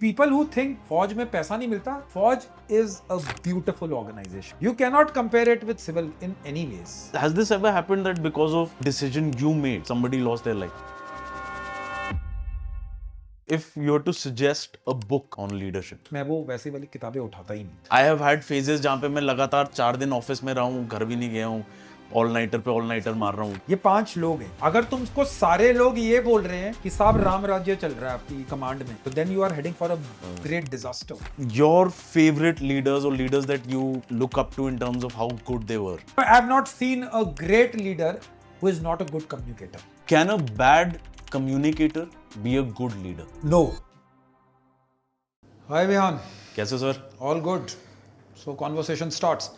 People who think फौज में पैसा नहीं मिलता, फौज is a beautiful organization. You cannot compare it with civil in any ways. Has this ever happened that because of decision you made, somebody lost their life? If you were to suggest a book on leadership, मैं वो वैसी वाली किताबें उठाता ही नहीं. I have had phases जहाँ पे मैं लगातार 4 दिन ऑफिस में रहा हूँ, घर भी नहीं गया हूँ, ऑल नाइटर पे ऑल नाइटर मार रहा हूँ. ये 5 लोग हैं. अगर तुमको सारे लोग ये बोल रहे हैं कि साहब राम राज्य चल रहा है आपकी कमांड में, तो then you are heading for a great disaster. Your favorite leaders or leaders that you look up to in terms of how good they were. I have not seen a great leader who is not a good communicator. Can a bad communicator be a good leader? No. Hi Vihan. कैसे sir? All good. So conversation starts.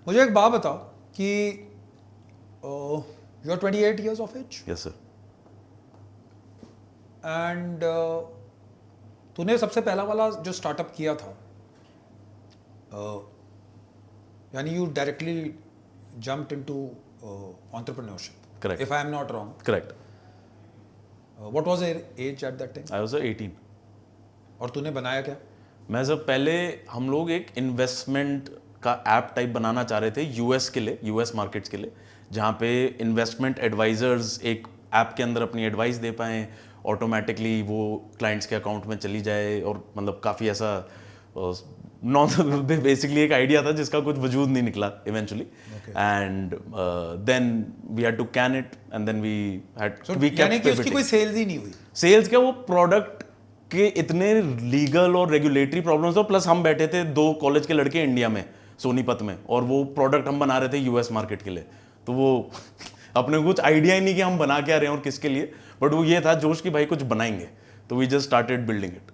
मुझे एक बात बताओ कि you are 28 years of age Yes sir. and तूने सबसे पहला वाला जो स्टार्टअप किया था, यानी you directly jumped into entrepreneurship. Correct. If I am not wrong. Correct. What was your age at that time? I was 18. और तूने बनाया क्या? मैं जब पहले हम लोग एक इन्वेस्टमेंट का ऐप टाइप बनाना चाह रहे थे यूएस के लिए, यूएस मार्केट्स के लिए, जहाँ पे इन्वेस्टमेंट एडवाइजर्स एक ऐप के अंदर अपनी एडवाइस दे पाएँ, ऑटोमेटिकली वो क्लाइंट्स के अकाउंट में चली जाए, और मतलब काफ़ी ऐसा नॉन बेसिकली एक आइडिया था जिसका कुछ वजूद नहीं निकला eventually. And then we had to can it and then we had यानी कि उसकी कोई सेल्स ही नहीं हुई. सेल्स क्या, वो प्रोडक्ट के इतने लीगल और रेगुलेटरी प्रॉब्लम्स थे, प्लस हम बैठे थे 2 कॉलेज के लड़के इंडिया में, सोनीपत में, और वो प्रोडक्ट हम बना रहे थे यूएस मार्केट के लिए. तो वो अपने कुछ आइडिया ही नहीं कि हम बना क्या रहे हैं और किसके लिए, बट वो ये था जोश कि भाई कुछ बनाएंगे. तो we just started building it.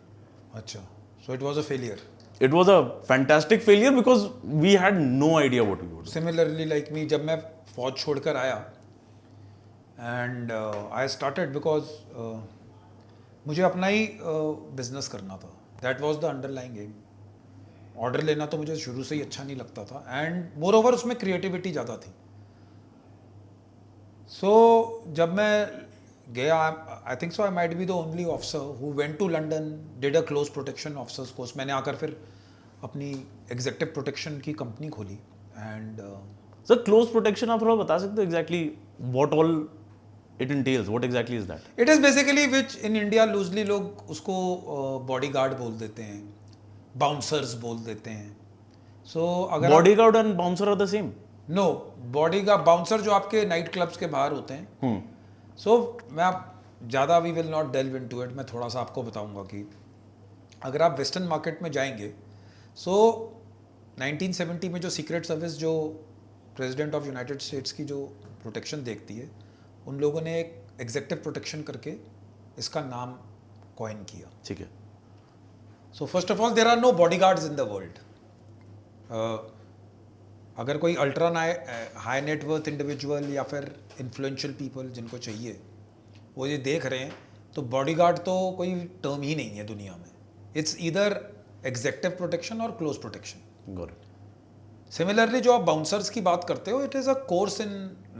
अच्छा, so it was a failure. It was a fantastic failure because we had no idea what we would. Similarly like me, जब मैं फौज छोड़कर आया एंड आई स्टार्टेड बिकॉज मुझे अपना ही बिजनेस करना था. That was the underlying aim. Order लेना तो मुझे शुरू से ही अच्छा नहीं लगता था, एंड मोर ओवर उसमें क्रिएटिविटी ज़्यादा थी. सो जब मैं गया, I think so I might be the only officer who went to London, did a close protection officers course. मैंने आकर फिर अपनी एग्जेक्टिव प्रोटेक्शन की कंपनी खोली. एंड सर क्लोज प्रोटेक्शन आप थोड़ा बता सकते हो exactly what all it entails, what exactly is that? It is basically which in India loosely लोग उसको बॉडीगार्ड बोल देते हैं, बाउंसर्स बोल देते हैं. सो अगर bodyguard and bouncer are the same? No, bodyguard bouncer जो आपके नाइट क्लब्स के बाहर होते हैं. सो मैं आप ज़्यादा we will not delve into it. मैं थोड़ा सा आपको बताऊंगा कि अगर आप वेस्टर्न मार्केट में जाएंगे, सो 1970 में जो सीक्रेट सर्विस जो प्रेसिडेंट ऑफ यूनाइटेड स्टेट्स की जो प्रोटेक्शन देखती है, उन लोगों ने एक एग्जेक्टिव प्रोटेक्शन करके इसका नाम कॉइन किया. ठीक है. So first of all there are no bodyguards in the world. अगर कोई अल्ट्रा हाई नेटवर्थ इंडिविजुअल या फिर इन्फ्लुएंशियल पीपल जिनको चाहिए वो ये देख रहे हैं, तो बॉडीगार्ड तो कोई टर्म ही नहीं है दुनिया में. इट्स ईदर एग्जेक्टिव प्रोटेक्शन और close protection. Got it. Similarly जो आप बाउंसर्स की बात करते हो, it is a course in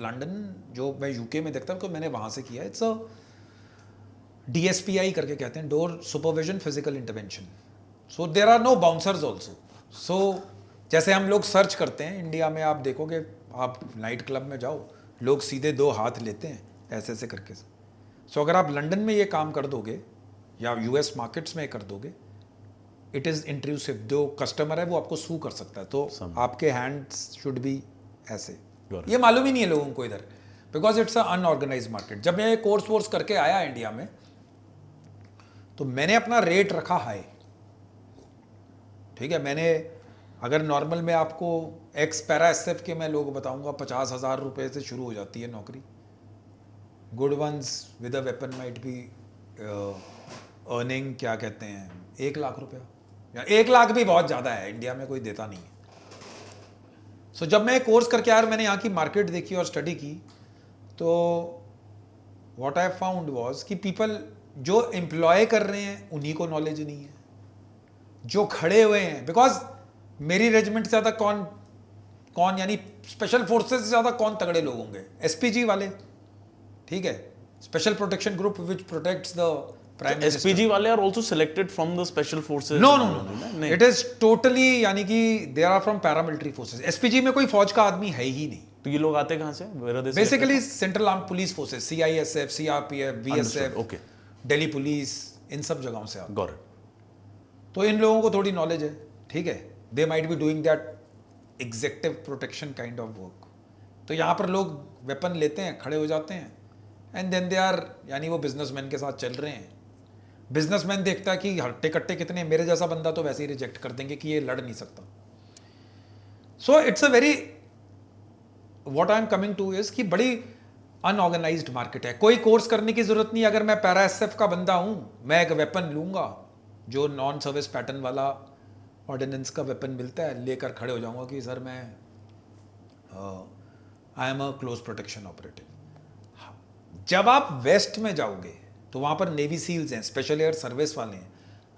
London जो मैं यूके में देखता हूँ, तो मैंने वहाँ से किया. इट्स अ DSPI करके कहते हैं, door supervision physical intervention. So there are no bouncers also. सो जैसे हम लोग सर्च करते हैं इंडिया में, आप देखोगे, आप नाइट क्लब में जाओ, लोग सीधे 2 हाथ लेते हैं ऐसे ऐसे करके. सो अगर आप लंदन में ये काम कर दोगे या US मार्केट्स में कर दोगे, इट इज़ इंट्रूसिव. जो कस्टमर है वो आपको सू कर सकता है, तो आपके हैंड्स शुड बी ऐसे. ये मालूम ही नहीं है लोगों को इधर, because it's a unorganised market. जब मैं ये कोर्स करके आया इंडिया में, तो मैंने अपना रेट रखा हाई. ठीक है, मैंने अगर नॉर्मल में आपको एक्स पैरा SF के मैं लोग बताऊंगा 50,000 रुपये से शुरू हो जाती है नौकरी. Good ones with a weapon might be earning क्या कहते हैं 1 लाख रुपया, या 1 लाख भी बहुत ज़्यादा है, इंडिया में कोई देता नहीं है. सो जब मैं कोर्स करके आया, मैंने यहाँ की मार्केट देखी और स्टडी की, तो व्हाट आई फाउंड वाज कि पीपल जो एम्प्लॉय कर रहे हैं उन्हीं को नॉलेज नहीं है, जो खड़े हुए हैं. बिकॉज मेरी रेजिमेंट से ज़्यादा कौन यानी स्पेशल फोर्सेस से ज़्यादा कौन तगड़े लोग होंगे? SPG वाले. ठीक है, special protection group which protects the prime minister. SPG वाले are also selected from the special forces? No no no, it is totally, यानी कि they are from paramilitary forces. SPG में कोई फौज का आदमी है ही नहीं। तो ये लोग आते कहाँ से? Basically central arm police forces, CISF, CRPF, BSF, okay, Delhi police, इन सब जगहों से आते। Got it. तो इन लोगों को थोड़ी नॉलेज है, ठीक है, they might be doing that executive protection kind of work. तो यहाँ पर लोग वेपन लेते हैं, खड़े हो जाते हैं, एंड देन दे आर, यानी वो बिजनेसमैन के साथ चल रहे हैं। बिजनेसमैन देखता है कि हट्टे कट्टे कितने, मेरे जैसा बंदा तो वैसे ही रिजेक्ट कर देंगे कि ये लड़ नहीं सकता। So it's a very, what I am coming two is कि बड़ी अनऑर्गेनाइज्ड मार्केट है। कोई कोर्स करने की जरूरत नहीं। अगर मैं पैरा एसएफ का बंदा हूं, मैं एक वेपन लूंगा जो नॉन सर्विस पैटर्न वाला ऑर्डिनेंस का वेपन मिलता है, लेकर खड़े हो जाऊंगा कि सर मैं आई am a close protection operative. जब आप वेस्ट में जाओगे तो वहाँ पर नेवी सील्स हैं, स्पेशल एयर सर्विस वाले हैं।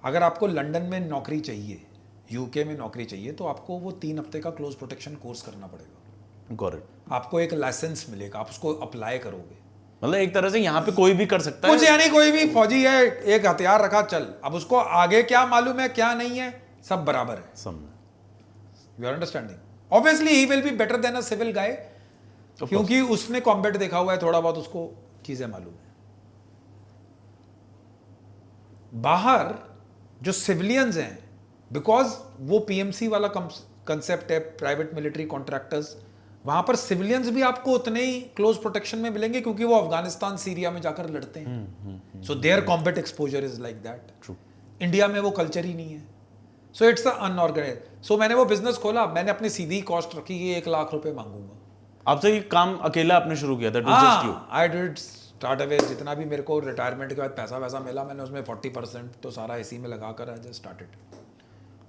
अगर आपको लंदन में नौकरी चाहिए, यूके में नौकरी चाहिए, तो आपको वो 3 हफ्ते का क्लोज प्रोटेक्शन कोर्स करना पड़ेगा। Got it. आपको एक लाइसेंस मिलेगा, आप उसको अप्लाई करोगे। मतलब एक तरह से यहाँ पे कोई भी कर सकता है कुछ, यानी कोई भी फौजी है, एक हथियार रखा, चल। अब उसको आगे क्या मालूम है क्या नहीं है, सब बराबर है। समझ। You are understanding? Obviously he will be better than a civil guy, क्योंकि उसने कॉम्बैट देखा हुआ है, थोड़ा बहुत उसको चीजें मालूम है। बाहर जो सिविलियंस हैं, बिकॉज वो पीएमसी वाला कंसेप्ट है, प्राइवेट मिलिट्री कॉन्ट्रैक्टर्स, वहां पर सिविलियंस भी आपको उतने ही क्लोज प्रोटेक्शन में मिलेंगे, क्योंकि वो अफगानिस्तान, सीरिया में जाकर लड़ते हैं। So their combat exposure is like that. True. India में वो कल्चर ही नहीं है। So it's unorganised. सो मैंने वो बिजनेस खोला, मैंने अपनी सीधी कॉस्ट रखी कि 1 लाख रुपए मांगूंगा। आपसे ये काम अकेला आपने शुरू किया था? It was just you? I did start away. जितना भी मेरे को रिटायरमेंट के बाद पैसा वैसा मिला, मैंने उसमें 40% तो सारा इसी में लगा कर आई जस्ट स्टार्टेड।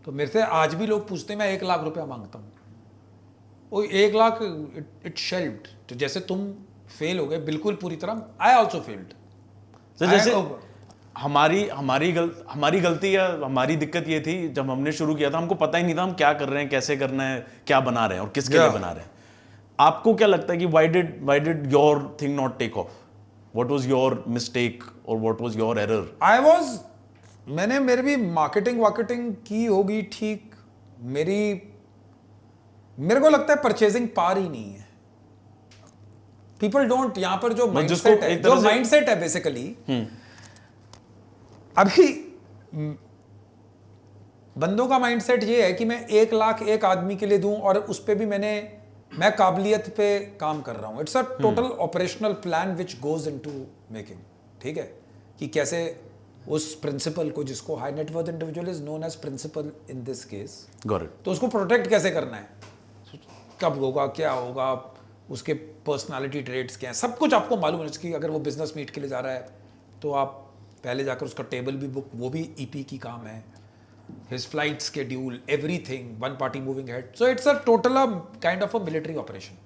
तो मेरे से आज भी लोग पूछते हैं, मैं 1 लाख रुपया मांगता हूँ। वो 1 लाख, इट शेल्व्ड। तो जैसे तुम फेल हो गए बिल्कुल पूरी तरह, आई ऑल्सो फेल्ड। तो जैसे हमारी गलती या हमारी दिक्कत ये थी, जब हमने शुरू किया था हमको पता ही नहीं था हम क्या कर रहे हैं, कैसे करना है, क्या बना रहे हैं और किसके लिए बना रहे हैं। आपको क्या लगता है कि why did your thing not take off? What was your mistake or what was your error? मैंने मेरी भी मार्केटिंग की होगी ठीक। मेरे को लगता है परचेजिंग पार ही नहीं है। पीपल डोंट, यहां पर जो माइंडसेट है बेसिकली, अभी बंदों का माइंडसेट ये है कि मैं 1 लाख एक आदमी के लिए दूं, और उस पे भी मैं काबिलियत पे काम कर रहा हूं। It's a total operational plan which goes into making, ठीक है, कि कैसे उस प्रिंसिपल को, जिसको high net worth individual is known as principal in this case, तो उसको प्रोटेक्ट कैसे करना है, कब होगा, क्या होगा, उसके पर्सनालिटी ट्रेड्स क्या हैं, सब कुछ आपको मालूम है। कि अगर वो बिजनेस मीट के लिए जा रहा है तो आप पहले जाकर उसका टेबल भी बुक, वो भी ईपी की काम है, his flight schedule, everything, one party moving ahead. So it's a total kind of a military operation.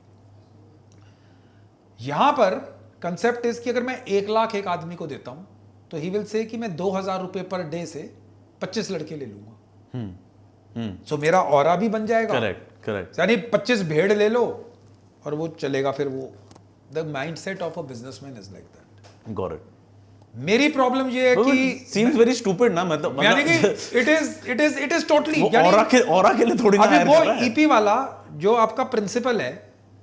यहां पर कंसेप्ट इज कि अगर मैं 1 लाख एक आदमी को देता हूं, तो ही विल से कि मैं 2000 रुपए पर डे से 25 लड़के ले लूंगा। सो मेरा ऑरा भी बन जाएगा। करेक्ट। यानी 25 भेड़ ले लो और वो चलेगा। फिर वो the mindset of a businessman is like that. Got it. मेरी प्रॉब्लम ये है कि सीम्स वेरी स्टूपिड ना, मतलब यानी कि इट इज टोटली ऑरा के लिए थोड़ी ना हायर कर रहा है। ईपी वाला जो आपका प्रिंसिपल है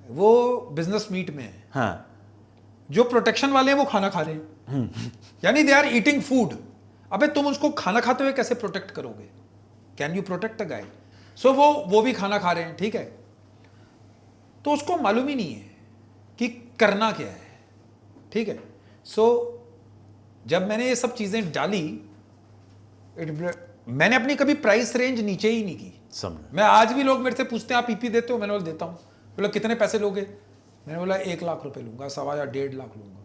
वो बिजनेस मीट में है। हाँ। जो प्रोटेक्शन वाले हैं वो खाना खा रहे हैं, यानी दे आर ईटिंग फूड। अबे तुम उसको खाना खाते हुए कैसे प्रोटेक्ट करोगे? कैन यू प्रोटेक्ट अ गाय? सो वो भी खाना खा रहे हैं, ठीक है। तो उसको मालूम ही नहीं है कि करना क्या है, ठीक है। सो जब मैंने ये सब चीजें डाली, मैंने अपनी कभी प्राइस रेंज नीचे ही नहीं की। मैं आज भी, लोग मेरे से पूछते हैं आप ईपी देते हो? मैंने बोला देता हूं। बोला कितने पैसे लोगे? मैंने बोला 1 लाख रुपए लूंगा, 1.25 या 1.5 लाख लूंगा।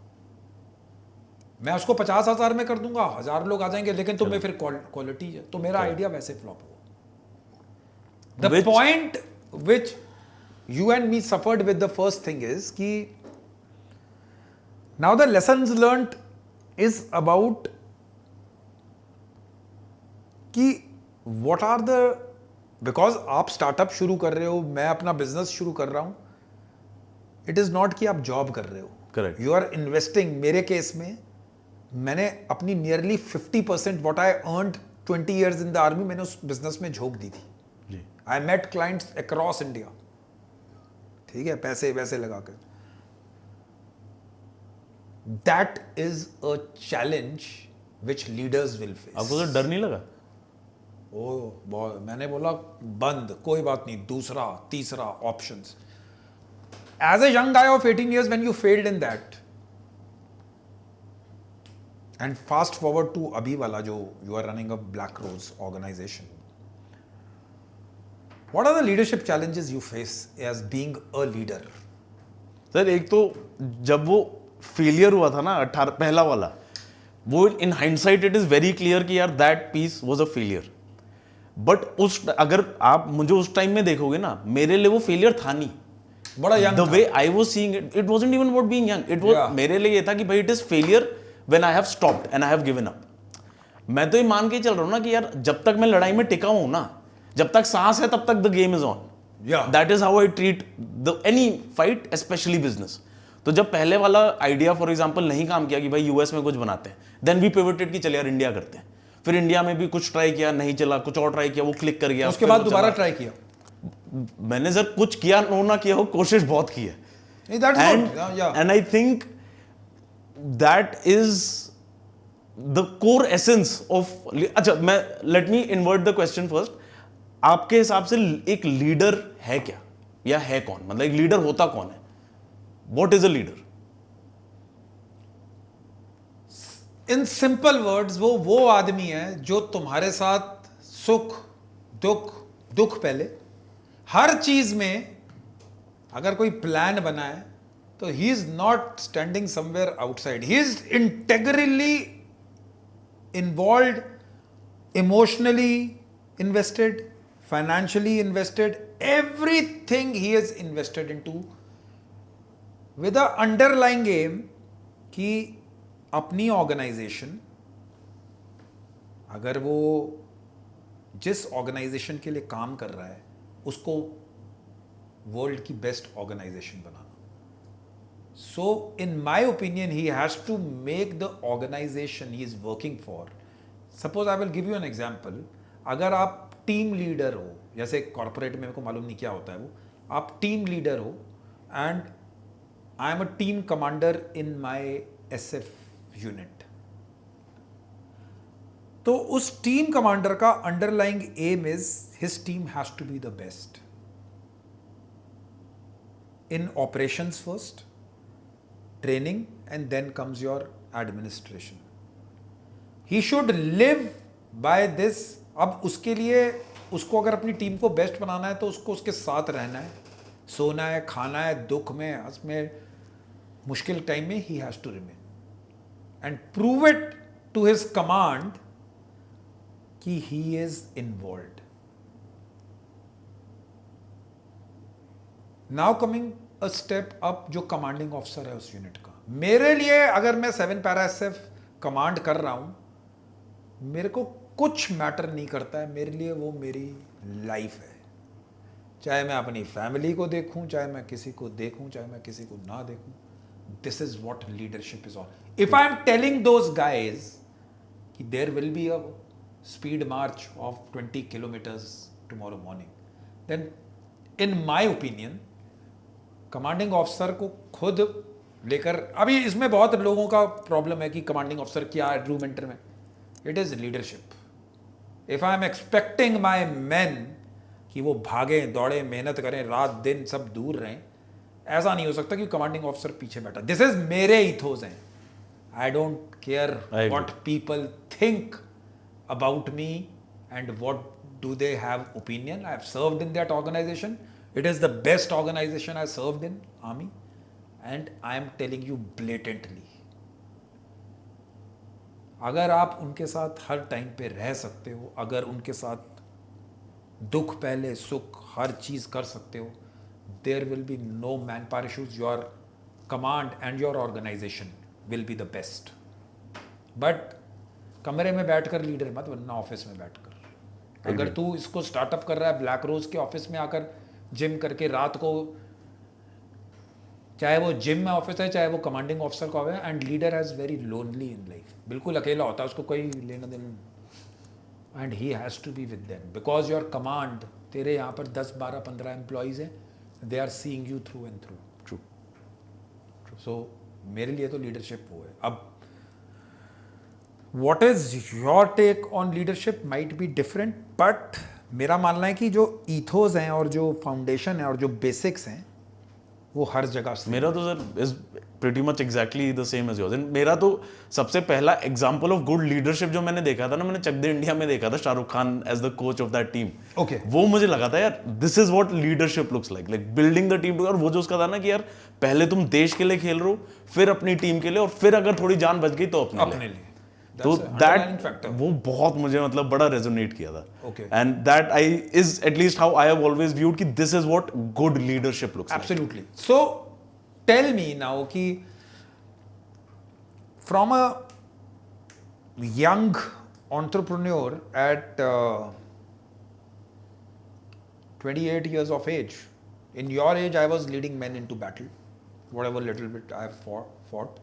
मैं उसको 50,000 में कर दूंगा, 1000 लोग आ जाएंगे, लेकिन तुम्हें फिर क्वालिटी है। तो मेरा आइडिया वैसे फ्लॉप हुआ। The point which you and me suffered with the first thing is कि now the lessons learned is about कि what are the, because आप स्टार्टअप शुरू कर रहे हो, मैं अपना बिजनेस शुरू कर रहा हूं, इट इज नॉट कि आप जॉब कर रहे हो। करेक्ट। You are investing. मेरे केस में मैंने अपनी nearly 50% what I earned 20 years in the army मैंने उस बिजनेस में झोंक दी थी. जी. I met clients across India, ठीक है, पैसे वैसे लगा कर. That is a challenge which leaders will face. आपको तो डर नहीं लगा? मैंने बोला बंद, कोई बात नहीं, दूसरा तीसरा options. As a young guy of 18 years when you failed in that, and fast forward to अभी वाला जो you are running a Black Rose organization, what are the leadership challenges you face as being a leader? Sir एक तो जब वो failure हुआ था ना, पहला वाला, वो in hindsight it is very clear कि यार that piece was a failure. But अगर आप मुझे उस टाइम में देखोगे ना, मेरे लिए वो फेलियर था नहीं. बड़ा young द था. Way I was seeing it, it wasn't even about being young. It was, Yeah. मेरे लिए ये था कि भाई it is failure when I have stopped and I have given up. मैं तो ये मान के चल रहा हूं ना कि यार जब तक मैं लड़ाई में टिका हूं ना, जब तक सांस है तब तक the game is on. Yeah. That is how I treat the any fight, specially business. तो जब पहले वाला आइडिया फॉर एग्जांपल नहीं काम किया कि भाई यूएस में कुछ बनाते हैं, देन वी पिवटेड कि चल यार इंडिया करते हैं. फिर इंडिया में भी कुछ ट्राई किया, नहीं चला, कुछ और ट्राई किया, वो क्लिक कर गया. उसके बाद दोबारा ट्राई किया. मैंने सर कुछ किया ना किया हो, कोशिश बहुत की है. That's and good. Yeah. and I think that is the core essence of. अच्छा, मैं let me invert the question first. आपके हिसाब से एक लीडर है क्या, या है कौन? मतलब एक लीडर होता कौन है? What is a leader? In simple words वो आदमी है जो तुम्हारे साथ सुख दुख पहले हर चीज में, अगर कोई प्लान बनाए तो he is not standing somewhere outside, he is integrally involve, emotionally invested, financially invested, everything he is invested into with a underlying aim कि अपनी ऑर्गेनाइजेशन, अगर वो जिस ऑर्गेनाइजेशन के लिए काम कर रहा है उसको वर्ल्ड की बेस्ट ऑर्गेनाइजेशन बनाना. So in my opinion he has to make the organisation he is working for. Suppose I will give you an example. अगर आप टीम लीडर हो, जैसे कॉर्पोरेट में, मेरे को मालूम नहीं क्या होता है वो, आप टीम लीडर हो and I am a team commander in my SF unit, तो उस टीम कमांडर का underlying aim is his team has to be the best in operations first, training, and then comes your administration. He should live by this. अब उसके लिए उसको अगर अपनी team को बेस्ट बनाना है तो उसको उसके साथ रहना है, सोना है, खाना है, दुख में, उसमें मुश्किल टाइम में he has to remain and prove it to his command कि he is involved. Now coming a step up, जो commanding officer है उस यूनिट का, मेरे लिए अगर मैं 7 para SF कमांड कर रहा हूं, मेरे को कुछ मैटर नहीं करता है, मेरे लिए वो मेरी लाइफ है. चाहे मैं अपनी फैमिली को देखूं, चाहे मैं किसी को देखूं, चाहे मैं किसी को ना देखूं. This is what leadership is all. If I am telling those guys that there will be a speed march of 20 kilometers tomorrow morning, then in my opinion, commanding officer को खुद लेकर, अभी इसमें बहुत लोगों का प्रॉब्लम है कि कमांडिंग ऑफिसर क्या है ड्रू मेंटर में. It is leadership. If I am expecting my men कि वो भागें, दौड़ें, मेहनत करें, रात दिन सब दूर रहें, ऐसा नहीं हो सकता कि कमांडिंग ऑफिसर पीछे बैठा. दिस इज मेरे इथोस हैं. I don't care what people think about me and what do they have opinion. I have served in that organisation. It is the best organisation I served in army, and I am telling you blatantly, अगर आप उनके साथ हर time पे रह सकते हो, अगर उनके साथ दुख पहले सुख हर चीज कर सकते हो, there will be no manpower issues. Your command and your organization will be the best. But कमरे में बैठकर लीडर मत बनना, ऑफिस में बैठकर. अगर तू इसको स्टार्टअप कर रहा है, ब्लैक रोज के ऑफिस में आकर जिम करके रात को चाहे वो जिम में ऑफिस है, चाहे वो कमांडिंग ऑफिसर का है, and leader has very lonely in life, बिल्कुल अकेला होता है, उसको कोई लेना देना, and he has to be with them because your command, तेरे यहाँ पर 10 12 15 एम्प्लॉयज़ हैं, they are seeing you through and through. True. So मेरे लिए तो लीडरशिप वो है। अब what is your take on leadership might be different, but मेरा मानना है कि जो ईथोस हैं और जो फाउंडेशन है और जो बेसिक्स हैं वो हर जगह से। मेरा तो sir is pretty much exactly the same as yours. मेरा तो सबसे पहला एग्जांपल ऑफ गुड लीडरशिप जो मैंने देखा था ना, मैंने चक दे इंडिया में देखा था Shahrukh Khan as the coach of that team. Okay. वो मुझे लगा था यार this is what leadership looks like, like building the team. और वो जो उसका था ना कि यार पहले तुम देश के लिए खेल रहे हो, फिर अपनी टीम के लिए, और फिर अगर थोड़ी जान बच गई तो अपने लिए। तो दैट वो बहुत मुझे मतलब बड़ा रेजोनेट किया था। Okay. And that I is at least how I have always viewed कि this is what good leadership looks like. Absolutely. So tell me now कि from a young entrepreneur at 28 years of age, in your age I was leading men into battle, whatever little bit I have fought.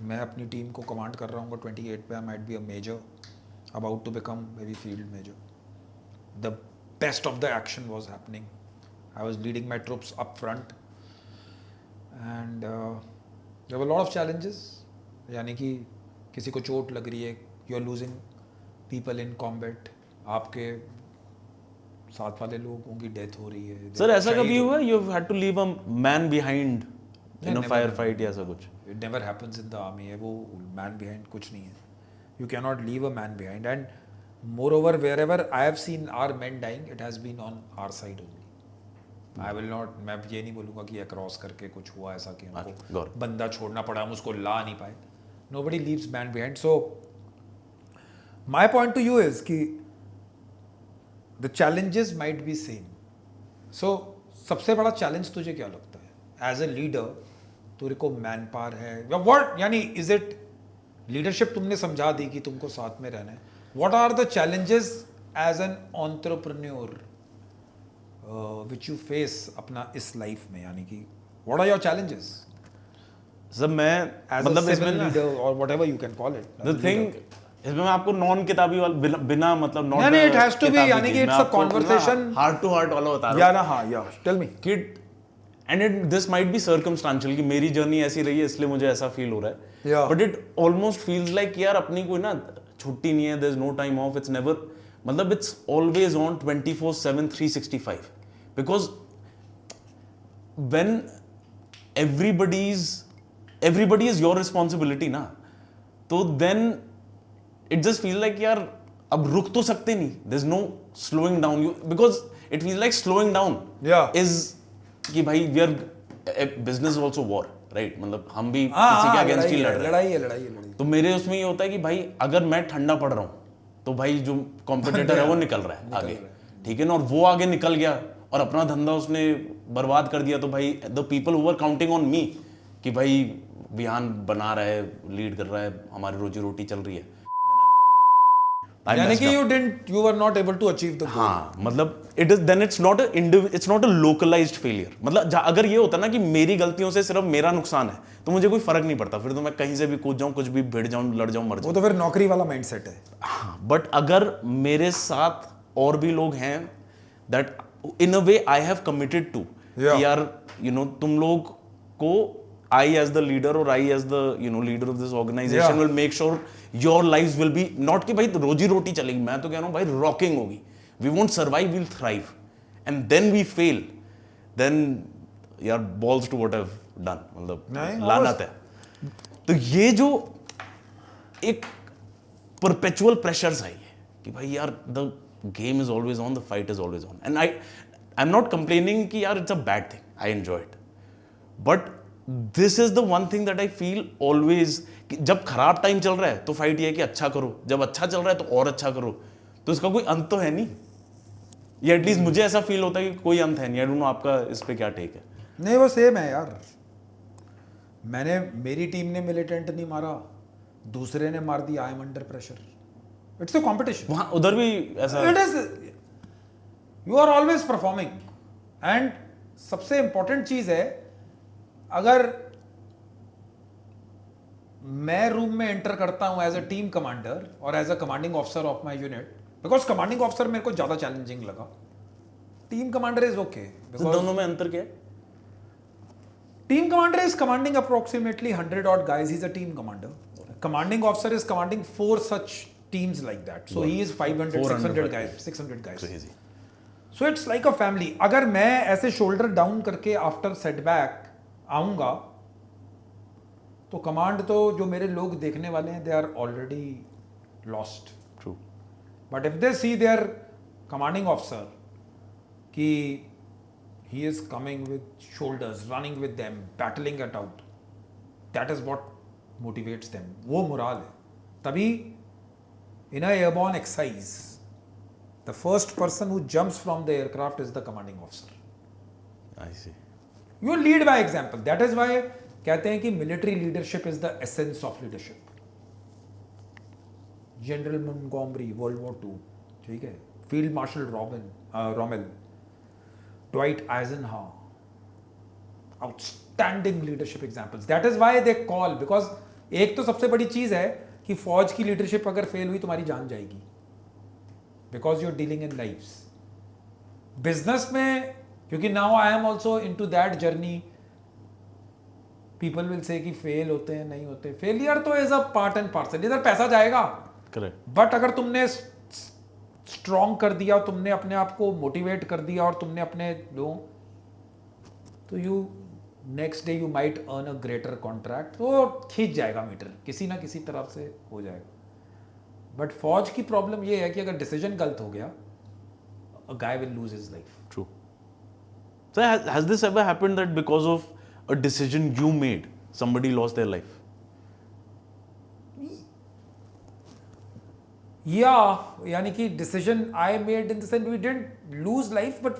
मैं अपनी team को command कर रहा हूँ 28 पे, I might be a major, about to become maybe field major. The best of the action was happening. I was leading my troops up front, and there were a lot of challenges. यानी कि किसी को चोट लग रही है, you are losing people in combat, आपके साथ वाले लोगों की डेथ हो रही है। सर ऐसा कभी हुआ you had to leave a man behind in a fire fight या ऐसा कुछ? It never happens in the army. है वो मैन बिहाइंड कुछ नहीं है, you can not leave a man behind, and moreover wherever I have seen our men dying, it has been on our side only. I will not, मैं ये नहीं बोलूँगा कि अक्रॉस करके कुछ हुआ ऐसा कि हमको बंदा छोड़ना पड़ा, हम उसको ला नहीं पाए। Nobody leaves man behind. So my point to you is कि the challenges might be same. So सबसे बड़ा चैलेंज तुझे क्या लगता है एज ए लीडर? तेरे को मैन पावर है या व्हाट, यानी इज इट लीडरशिप तुमने समझा दी कि तुमको साथ में रहना है, what are the challenges as an entrepreneur which you face अपना इस लाइफ में, यानी कि व्हाट आर योर चैलेंजेस? सब मैं मतलब इसमें लीडर और whatever you can call it, the thing इसमें मैं आपको नॉन किताबी वाला बिना मतलब नॉट नहीं, इट हैज टू बी, यानी कि it's a conversation heart to heart वाला बता रहा हूं। या ना, हाँ या tell me kid, and it this might be circumstantial कि मेरी जर्नी ऐसी रही है इसलिए मुझे ऐसा फील हो रहा है, but it almost feels like यार अपनी कोई ना छुट्टी नहीं है, there is no time off, it's never, मतलब it's always on 24/7 365, because when everybody is your responsibility ना, तो then it just feels like यार अब रुक तो सकते नहीं, there's no slowing down, because it feels like slowing down is कि भाई we are business is also war, right? मतलब हम भी किसी के अगेंस्ट ही लड़ रहे हैं, लड़ाई है। तो मेरे उसमें ये होता है कि भाई अगर मैं ठंडा पड़ रहा हूँ तो भाई जो कॉम्पिटिटर है वो निकल रहा है आगे, ठीक है ना, और वो आगे निकल गया और अपना धंधा उसने बर्बाद कर दिया, तो भाई the people who were counting on me कि भाई बिहान बना रहा है, लीड कर रहा है, हमारी रोजी रोटी चल रही है, यानी कि you were not able to achieve the goal. हाँ, मतलब it is then it's not a localized failure. मतलब अगर ये होता ना कि मेरी गलतियों से सिर्फ मेरा नुकसान है तो मुझे कोई फर्क नहीं पड़ता, फिर तो मैं कहीं से भी कूद जाऊं, कुछ भी भिड़ जाऊं, लड़ जाऊं, मर जाऊं, वो तो फिर नौकरी वाला माइंडसेट है। हाँ, बट अगर मेरे साथ और भी लोग हैं that in a way I have committed to, यार you know तुम लोग को I as the leader or I as the leader of this organization will make sure your lives will be not कि भाई रोजी रोटी चलेगी, मैं तो कह रहा हूँ भाई रॉकिंग होगी, we won't survive, we'll thrive, and then we fail, then यार balls to what I've done, मतलब लानत है। तो ये जो एक perpetual pressures आई है कि भाई यार the game is always on, the fight is always on, and I'm not complaining कि यार it's a bad thing, I enjoy it, but this is the one thing that I feel always, जब खराब time चल रहा है तो fight ये है कि अच्छा करो, जब अच्छा चल रहा है तो और अच्छा करो, तो इसका कोई अंत तो है नहीं, या एटलीस्ट मुझे ऐसा फील होता है कि कोई अंत है नहीं। आई डोंट नो आपका इस पे क्या टेक है? नहीं, वो सेम है यार, मेरी टीम ने मिलिटेंट नहीं मारा, दूसरे ने मार दिया, I am under pressure, it's a competition. वहां उधर भी ऐसा it is, you are always performing, and सबसे इंपॉर्टेंट चीज है अगर मैं रूम में एंटर करता हूं एज अ टीम कमांडर और as a commanding officer of my unit, because commanding officer मेरे को ज्यादा चैलेंजिंग लगा, टीम कमांडर इज ओके। तो दोनों में अंतर क्या है? Team commander is commanding approximately 100 odd guys. He's a team commander. Commanding officer is commanding 4 such teams like that. So he is 500, 600 guys, 600 guys. Crazy. So it's like a family. अगर मैं ऐसे shoulder down करके after setback आऊँगा, तो command तो जो मेरे लोग देखने वाले हैं, they are already lost. True. But if they see their commanding officer कि he is coming with shoulders, running with them, battling it out, that is what motivates them. वो मोराल है. तभी in a airborne exercise, the first person who jumps from the aircraft is the commanding officer. I see. You lead by example. That is why कहते हैं कि military leadership is the essence of leadership. General Montgomery, World War II, ठीक है. Field Marshal Rommel, Dwight Eisenhower, outstanding leadership examples. That is why they call, because एक तो सबसे बड़ी चीज है कि फौज की लीडरशिप अगर फेल हुई तुम्हारी जान जाएगी, because you're dealing in lives. Business में, क्योंकि now I am also into that journey, people will say कि फेल होते हैं, नहीं होते. फेलियर तो is a part and parcel, इधर पैसा जाएगा. करेक्ट. बट अगर तुमने स्ट्रॉन्ग कर दिया, तुमने अपने आप को मोटिवेट कर दिया और तुमने अपने तो you next day you might earn a greater contract. वो खींच जाएगा मीटर, किसी ना किसी तरफ से हो जाएगा. बट फौज की प्रॉब्लम ये है कि अगर डिसीजन गलत हो गया, a guy will lose his life. True. So has this ever happened that because of a decision you made, somebody lost their life? Yeah, यानी कि decision I made in the sense we didn't lose life, but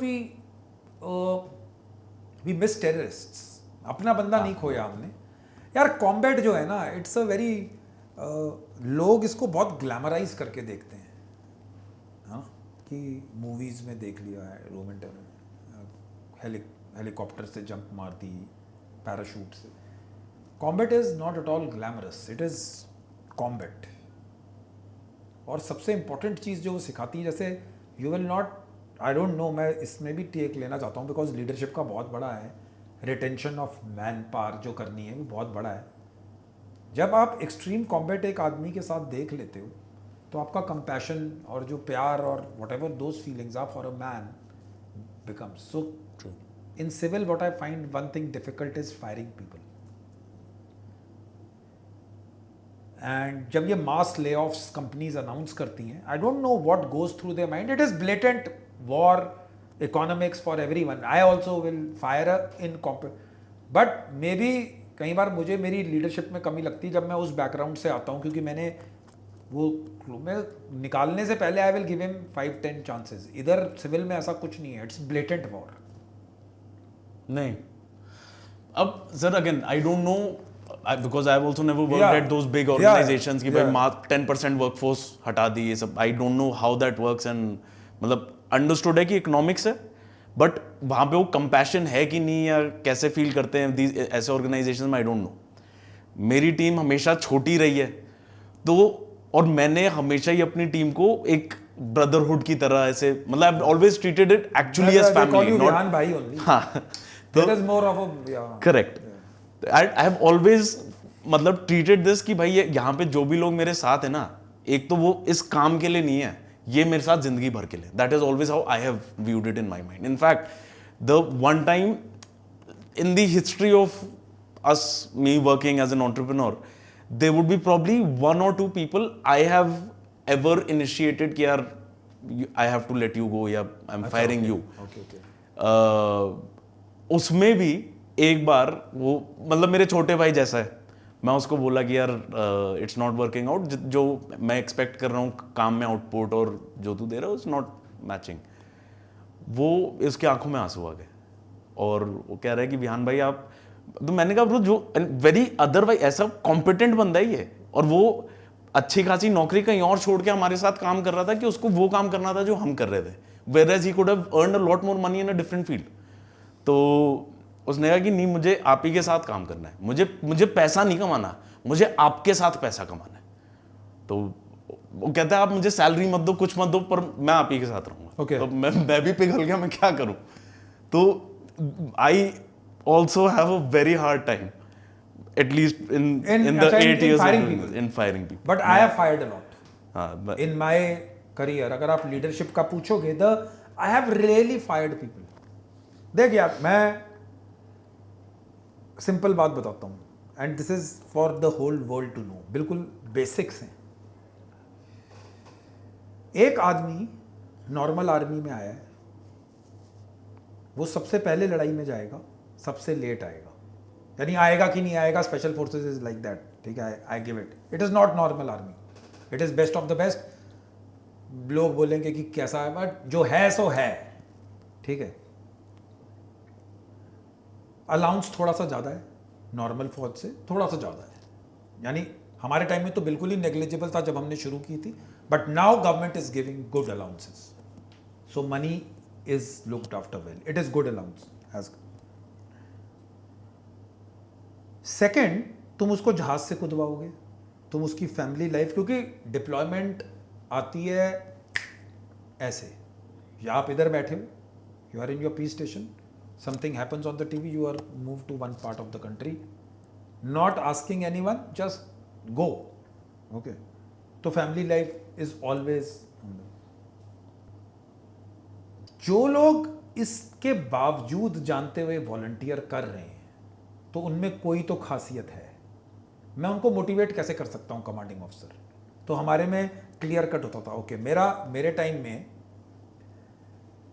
we miss terrorists. अपना बंदा नहीं खोया हमने. यार combat जो है ना, इट्स अ वेरी, लोग इसको बहुत ग्लैमराइज करके देखते हैं. हाँ, कि मूवीज में देख लिया है, रोमांटिक हेलीकॉप्टर से जंप मार दी, पैराशूट से. Combat is not at all glamorous, it is combat. और सबसे इंपॉर्टेंट चीज़ जो वो सिखाती है, जैसे you will not, I don't no, मैं इसमें भी टेक लेना चाहता हूँ बिकॉज लीडरशिप का बहुत बड़ा है, रिटेंशन ऑफ मैन पावर जो करनी है वो बहुत बड़ा है. जब आप एक्सट्रीम कॉम्बैट एक आदमी के साथ देख लेते हो, तो आपका कंपैशन और जो प्यार और whatever those feelings are for a man becomes so true. In civil what I find one thing difficult is firing people. And जब ये mass layoffs companies announce करती हैं, I don't know what goes through their mind. It is blatant war economics for everyone. I also will fire in but may be कई बार मुझे मेरी leadership में कमी लगती है जब मैं उस बैकग्राउंड से आता हूँ, क्योंकि मैंने वो मैं निकालने से पहले आई विल गिव हिम 5-10 चांसेस. इधर सिविल में ऐसा कुछ नहीं है, इट्स ब्लेटेंट वॉर. नहीं. अब sir again I don't no, because I've also never worked at those big organizations कि भाई 10% workforce हटा दी, ये सब. I don't know how that works and मतलब understood है कि economics है, but वहाँ पे वो compassion है कि नहीं, या कैसे feel करते हैं ऐसे organizations में, I don't know. मेरी टीम हमेशा छोटी रही है, तो और मैंने हमेशा ही अपनी टीम को एक brotherhood की तरह ऐसे, मतलब I've always treated it actually as family, not भाई only. हाँ. That is more of a correct. I have always मतलब treated this कि भाई यहाँ पे जो भी लोग मेरे साथ है ना, एक तो वो इस काम के लिए नहीं है, ये मेरे साथ जिंदगी भर के लिए. That is always how I have viewed it in my mind. In fact, the one time in the history of us, me working as an entrepreneur, there would be probably 1 or 2 people I have ever initiated कि यार I have to let you go या I'm firing you. उसमें भी एक बार वो मतलब मेरे छोटे भाई जैसा है, मैं उसको बोला कि यार इट्स नॉट वर्किंग आउट, जो मैं एक्सपेक्ट कर रहा हूँ काम में आउटपुट और जो तू दे रहा है इट्स नॉट मैचिंग. वो इसके आंखों में आंसू आ गए और वो कह रहा है कि विहान भाई आप, तो मैंने कहा जो वेरी अदरवाइज ऐसा कॉम्पिटेंट बंदा ही है और वो अच्छी खासी नौकरी कहीं और छोड़ के हमारे साथ काम कर रहा था कि उसको वो काम करना था जो हम कर रहे थे, whereas he could have earned a lot more money in a different field. तो उसने कहा कि नहीं, मुझे आप ही के साथ काम करना है, मुझे पैसा नहीं कमाना, मुझे आपके साथ पैसा कमाना है। तो वो कहता है आप मुझे सैलरी मत दो, कुछ मत दो, पर मैं आप ही के साथ रहूंगा। Okay. तो मैं भी पिघल गया, मैं क्या करूं। तो I also have a very hard time, at least in the 8 years in firing people. But I have fired a lot हाँ, इन माय करियर। अगर आप लीडरशिप का पूछोगे, the I have really fired people. देख यार, मैं सिंपल बात बताता हूँ, and this is for the whole world to know, बिल्कुल बेसिक्स हैं। एक आदमी नॉर्मल आर्मी में आया है, वो सबसे पहले लड़ाई में जाएगा, सबसे लेट आएगा। यानी आएगा कि नहीं आएगा, special forces is like that, ठीक है, I give it. It is not normal army, it is best of the best. लोग बोलेंगे कि कैसा है, बट जो है सो है, ठीक है। अलाउंस थोड़ा सा ज़्यादा है नॉर्मल फौज से, थोड़ा सा ज़्यादा है। यानी हमारे टाइम में तो बिल्कुल ही नेग्लिजिबल था जब हमने शुरू की थी, but now government is giving good allowances, so money is looked after well, it is good allowance as. Second, तुम उसको जहाज से कुदवाओगे, तुम उसकी फैमिली लाइफ, क्योंकि डिप्लॉयमेंट आती है ऐसे, या आप इधर बैठे हो, you are in your peace station, something happens on the TV, you are moved to one part of the country, not asking anyone, just go, okay? तो फैमिली लाइफ इज ऑलवेज। जो लोग इसके बावजूद जानते हुए वॉलंटियर कर रहे हैं, तो उनमें कोई तो खासियत है। मैं उनको मोटिवेट कैसे कर सकता हूँ कमांडिंग ऑफिसर? तो हमारे में क्लियर कट होता था, ओके, मेरे टाइम में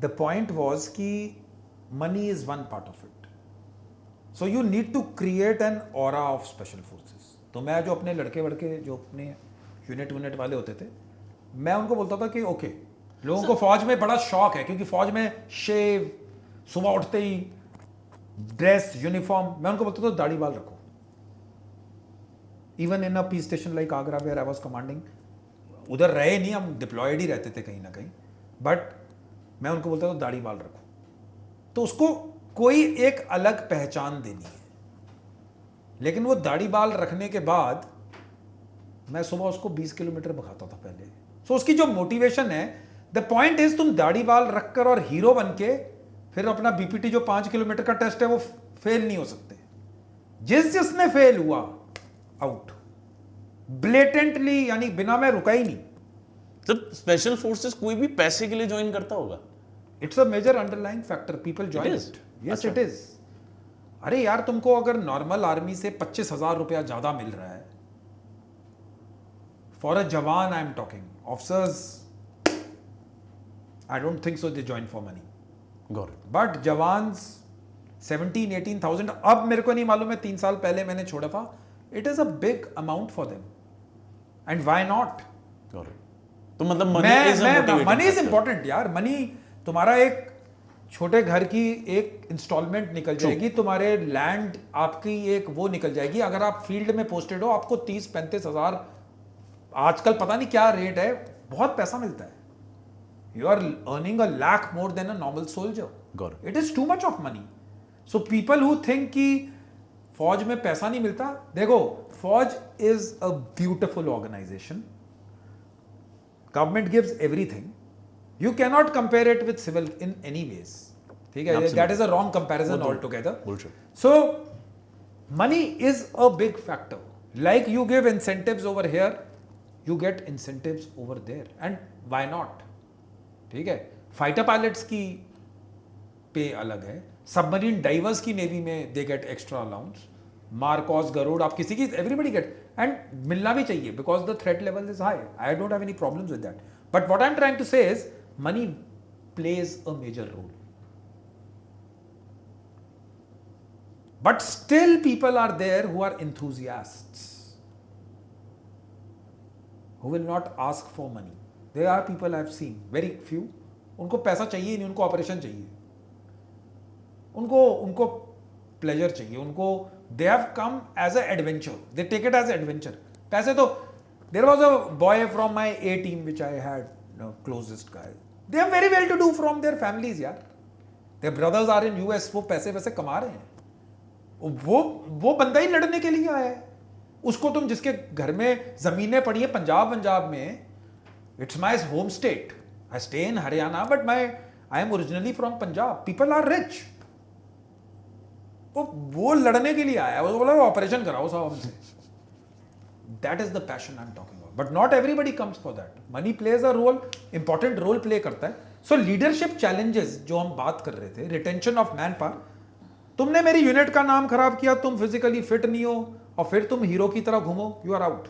द पॉइंट वॉज कि money is one part of it, so you need to create an aura of special forces। तो मैं जो अपने लड़के जो अपने यूनिट वाले होते थे, मैं उनको बोलता था कि ओके, लोगों को फौज में बड़ा शौक है, क्योंकि फौज में शेव, सुबह उठते ही ड्रेस, यूनिफॉर्म, मैं उनको बोलता था दाढ़ी बाल रखो। Even in a peace station like Agra where I was commanding, उधर रहे नहीं, हम डिप्लॉयड ही रहते थे कहीं ना कहीं, बट मैं उनको बोलता था दाढ़ी बाल रखो। तो उसको कोई एक अलग पहचान देनी है, लेकिन वो दाढ़ी बाल रखने के बाद मैं सुबह उसको 20 किलोमीटर भगाता था पहले। सो उसकी जो मोटिवेशन है, द पॉइंट इज, तुम दाढ़ी बाल रखकर और हीरो बन के फिर अपना बीपीटी जो 5 किलोमीटर का टेस्ट है वो फेल नहीं हो सकते। जिसने फेल हुआ, आउट, ब्लेटेंटली, यानी बिना मैं रुका ही नहीं। जब स्पेशल फोर्सेस कोई भी पैसे के लिए ज्वाइन करता होगा, it's a major underlying factor, people join it. Yes it is. अरे यार, तुमको अगर नॉर्मल आर्मी से 25,000 रुपया ज्यादा मिल रहा है, फॉर अ जवान आई am talking, officers I don't think so they join for money, but jawans 17,000-18,000, अब मेरे को नहीं मालूम है, 3 साल पहले मैंने छोड़ा था, it is a big amount for them, and why not? तो मतलब मनी इज इंपॉर्टेंट यार। मनी, तुम्हारा एक छोटे घर की एक इंस्टॉलमेंट निकल जाएगी, तुम्हारे लैंड आपकी एक वो निकल जाएगी। अगर आप फील्ड में पोस्टेड हो, आपको 30-35 हजार, आजकल पता नहीं क्या रेट है, बहुत पैसा मिलता है। You are earning a lakh more than a normal soldier. It is too much of money. So people who think कि फौज में पैसा नहीं मिलता, देखो, फौज is a beautiful organisation, government gives everything, you cannot compare it with civil in any ways, ठीक है? That is a wrong comparison altogether. Bullshit. So money is a big factor. Like you give incentives over here, you get incentives over there, and why not? ठीक है? Fighter pilots की पे अलग है, submarine diverse की navy में they get extra allowance, MARCOS, Garud, आप किसी की, एवरीबडी गेट, एंड मिलना भी चाहिए, because the threat level is high. I don't have any problems with that, but what I am trying to say is money plays a major role, but still people are there who are enthusiasts, who will not ask for money. There are people I've seen, very few, उनको पैसा चाहिए नहीं, उनको operation चाहिए, उनको pleasure चाहिए, उनको they have come as a adventure, they take it as adventure. पैसे तो, there was a boy from my A team which I had, closest guy, they are very well to do from their families यार, their brothers are in US, वो पैसे वैसे कमा रहे हैं, वो बंदा ही लड़ने के लिए आया है। उसको तुम जिसके घर में जमीनें पड़ी है पंजाब में, it's my home state, I stay in Haryana but I am originally from Punjab, people are rich. वो लड़ने के लिए आया, वो बोला ऑपरेशन कराओ साहब हमसे। That is the passion I am talking about, but not everybody comes for that. Money plays a role, important role play करता है। सो लीडरशिप चैलेंजेस जो हम बात कर रहे थे, रिटेंशन ऑफ मैन पावर, तुमने मेरी यूनिट का नाम खराब किया, तुम फिजिकली फिट नहीं हो और फिर तुम हीरो की तरह घूमो, you are out.